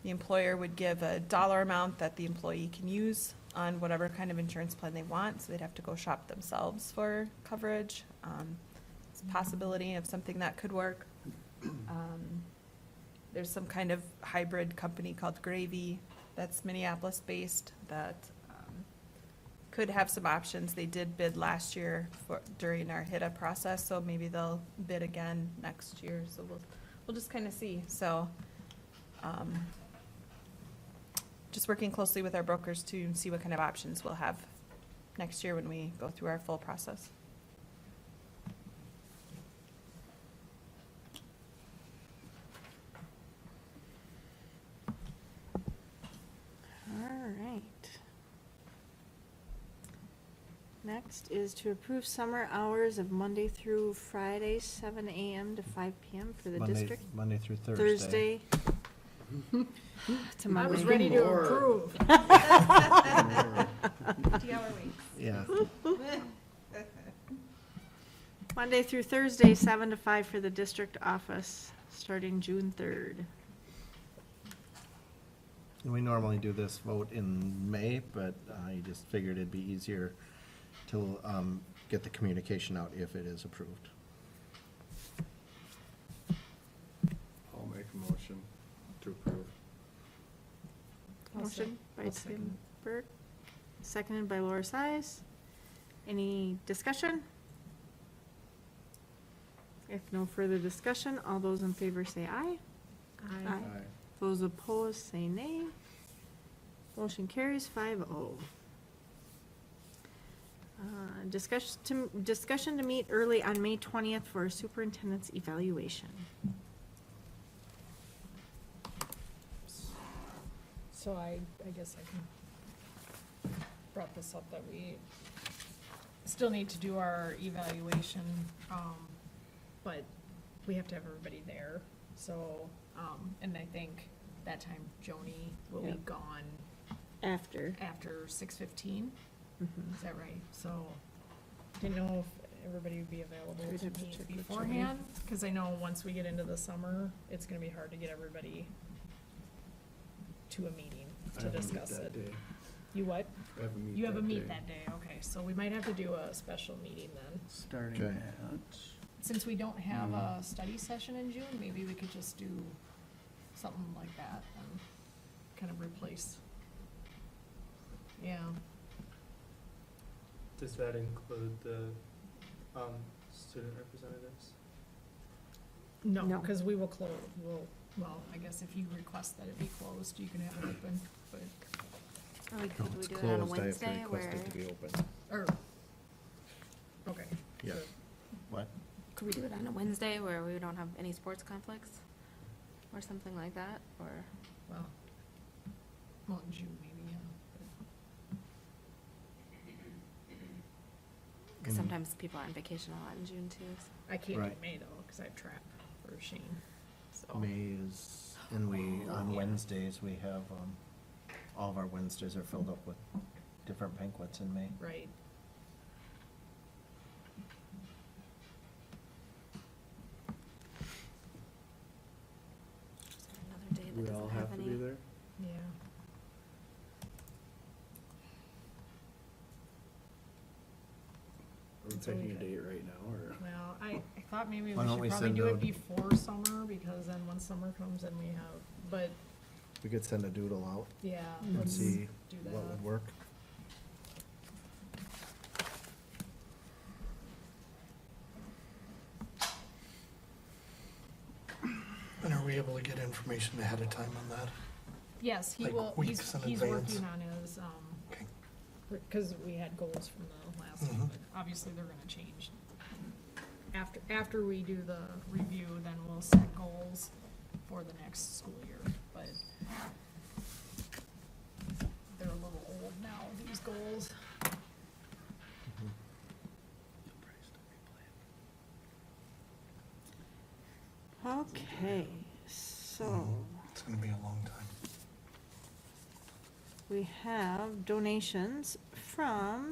Speaker 9: employer would give a dollar amount that the employee can use on whatever kind of insurance plan they want, so they'd have to go shop themselves for coverage. It's a possibility of something that could work. There's some kind of hybrid company called Gravy that's Minneapolis-based that could have some options. They did bid last year during our HITA process, so maybe they'll bid again next year. So we'll just kind of see. So just working closely with our brokers to see what kind of options we'll have next year when we go through our full process.
Speaker 1: All right. Next is to approve summer hours of Monday through Friday, 7 a.m. to 5 p.m. for the district.
Speaker 2: Monday through Thursday.
Speaker 1: Thursday. It's a
Speaker 3: I
Speaker 1: Monday.
Speaker 3: was ready to
Speaker 8: Lord.
Speaker 3: approve.
Speaker 9: 2-hour weeks.
Speaker 2: Yeah.
Speaker 1: Monday through Thursday, 7 to 5 for the district office, starting June 3rd.
Speaker 2: We normally do this vote in May, but I just figured it'd be easier to get the communication out if it is approved.
Speaker 8: I'll make a motion to approve.
Speaker 1: Motion by
Speaker 9: I'll
Speaker 1: Tim
Speaker 9: second.
Speaker 1: Burke, seconded by Laura Size. Any discussion? If no further discussion, all those in favor say aye.
Speaker 8: Aye.
Speaker 1: Those opposed say nay. Motion carries 5-0. Discussion to meet early on May 20th for superintendent's evaluation.
Speaker 3: So I guess I can, brought this up that we still need to do our evaluation, but we have to have everybody there. So, and I think that time Joni will be
Speaker 1: Yep.
Speaker 3: gone
Speaker 1: After.
Speaker 3: after 6:15.
Speaker 1: Mhm.
Speaker 3: Is that right? So, didn't know if everybody would be available
Speaker 1: We'd
Speaker 3: to
Speaker 1: have to
Speaker 3: meet
Speaker 1: check with Joni.
Speaker 3: beforehand, because I know once we get into the summer, it's gonna be hard to get everybody to a meeting
Speaker 8: I
Speaker 3: to
Speaker 8: have a meet
Speaker 3: discuss
Speaker 8: that
Speaker 3: it.
Speaker 8: day.
Speaker 3: You what?
Speaker 8: I have a meet
Speaker 3: You have a
Speaker 8: that
Speaker 3: meet
Speaker 8: day.
Speaker 3: that day, okay, so we might have to do a special meeting then.
Speaker 8: Starting
Speaker 2: Okay.
Speaker 8: at,
Speaker 3: Since we don't have a study session in June, maybe we could just do something like that and kind of replace. Yeah,
Speaker 5: Does that include the student representatives?
Speaker 3: no,
Speaker 1: No.
Speaker 3: because we will well, I guess if you request that it be closed, you can have it open, but,
Speaker 7: Or we
Speaker 2: No,
Speaker 7: could we
Speaker 2: it's
Speaker 7: do it on a
Speaker 2: closed. I have to
Speaker 7: Wednesday
Speaker 2: request
Speaker 7: where,
Speaker 2: it to be open.
Speaker 3: or, okay.
Speaker 2: Yeah.
Speaker 3: sure.
Speaker 2: What?
Speaker 7: could we do it on a Wednesday where we don't have any sports conflicts? Or something like that, or,
Speaker 3: Well, in June maybe, yeah.
Speaker 7: cause
Speaker 2: Mm.
Speaker 7: sometimes people are on vacation a lot in June too. So.
Speaker 3: I can't do
Speaker 2: Right.
Speaker 3: May though, because I have trap for Shane, so.
Speaker 2: May is, and we, on
Speaker 3: Yeah.
Speaker 2: Wednesdays, we have, all of our Wednesdays are filled up with different banquets in May.
Speaker 3: Right.
Speaker 7: Is there another day that
Speaker 8: we
Speaker 7: doesn't
Speaker 8: all
Speaker 7: have
Speaker 8: have to
Speaker 7: any?
Speaker 8: be there?
Speaker 3: Yeah.
Speaker 8: Are we
Speaker 3: So we
Speaker 8: picking a
Speaker 3: could-
Speaker 8: date right now, or?
Speaker 3: Well, I thought maybe
Speaker 2: Why
Speaker 3: we
Speaker 2: don't
Speaker 3: should
Speaker 2: we
Speaker 3: probably
Speaker 2: send
Speaker 3: do it
Speaker 2: out-
Speaker 3: before summer, because then when summer comes, then we have, but,
Speaker 2: We could send a doodle out
Speaker 3: yeah,
Speaker 2: and
Speaker 3: let's
Speaker 2: see
Speaker 3: do
Speaker 2: what would
Speaker 3: that.
Speaker 2: work.
Speaker 6: And are we able to get information ahead of time on that?
Speaker 3: Yes, he
Speaker 6: like
Speaker 3: will,
Speaker 6: weeks in
Speaker 3: he's
Speaker 6: advance?
Speaker 3: working on his,
Speaker 6: Okay.
Speaker 3: because we had goals from the last time,
Speaker 6: Mhm.
Speaker 3: but obviously they're gonna change. After we do the review, then we'll set goals for the next school year, but they're a little old now, these goals.
Speaker 1: Okay, so
Speaker 6: It's gonna be a long time.
Speaker 1: we have donations from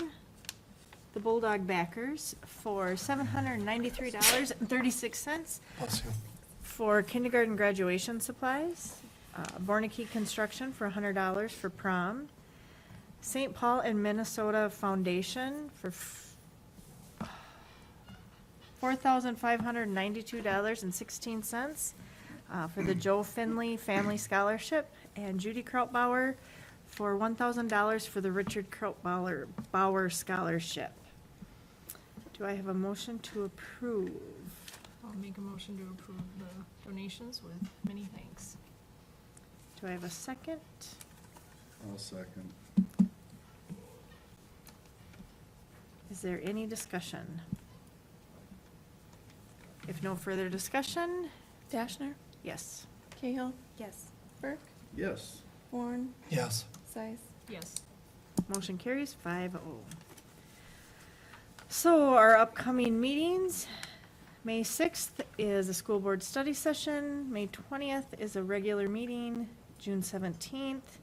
Speaker 1: the Bulldog backers for $793.36
Speaker 6: Bless you.
Speaker 1: for kindergarten graduation supplies. Bornicke Construction for $100 for prom. St. Paul and Minnesota Foundation for $4,592.16 for the Joe Finley Family Scholarship, and Judy Krautbauer for $1,000 for the Richard Krautbauer Scholarship. Do I have a motion to approve?
Speaker 3: I'll make a motion to approve the donations with many thanks.
Speaker 1: Do I have a second?
Speaker 8: I'll second.
Speaker 1: Is there any discussion? If no further discussion,
Speaker 11: Dashner,
Speaker 1: yes.
Speaker 11: Cahill,
Speaker 7: Yes.
Speaker 11: Burke,
Speaker 8: Yes.
Speaker 11: Warren,
Speaker 6: Yes.
Speaker 11: Zeiss.
Speaker 3: Yes.
Speaker 1: Motion carries 5-0. So our upcoming meetings, May 6th is a school board study session, May 20th is a regular meeting, June 17th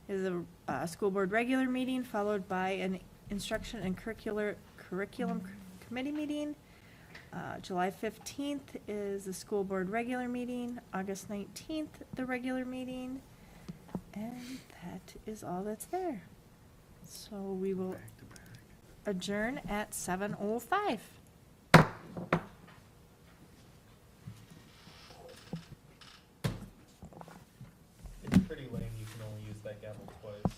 Speaker 1: is a school board regular meeting, followed by an instruction and curriculum committee meeting. July 15th is the school board regular meeting, August 19th, the regular meeting, and that is all that's there. So we will
Speaker 8: Back to back.
Speaker 1: adjourn at 7:05.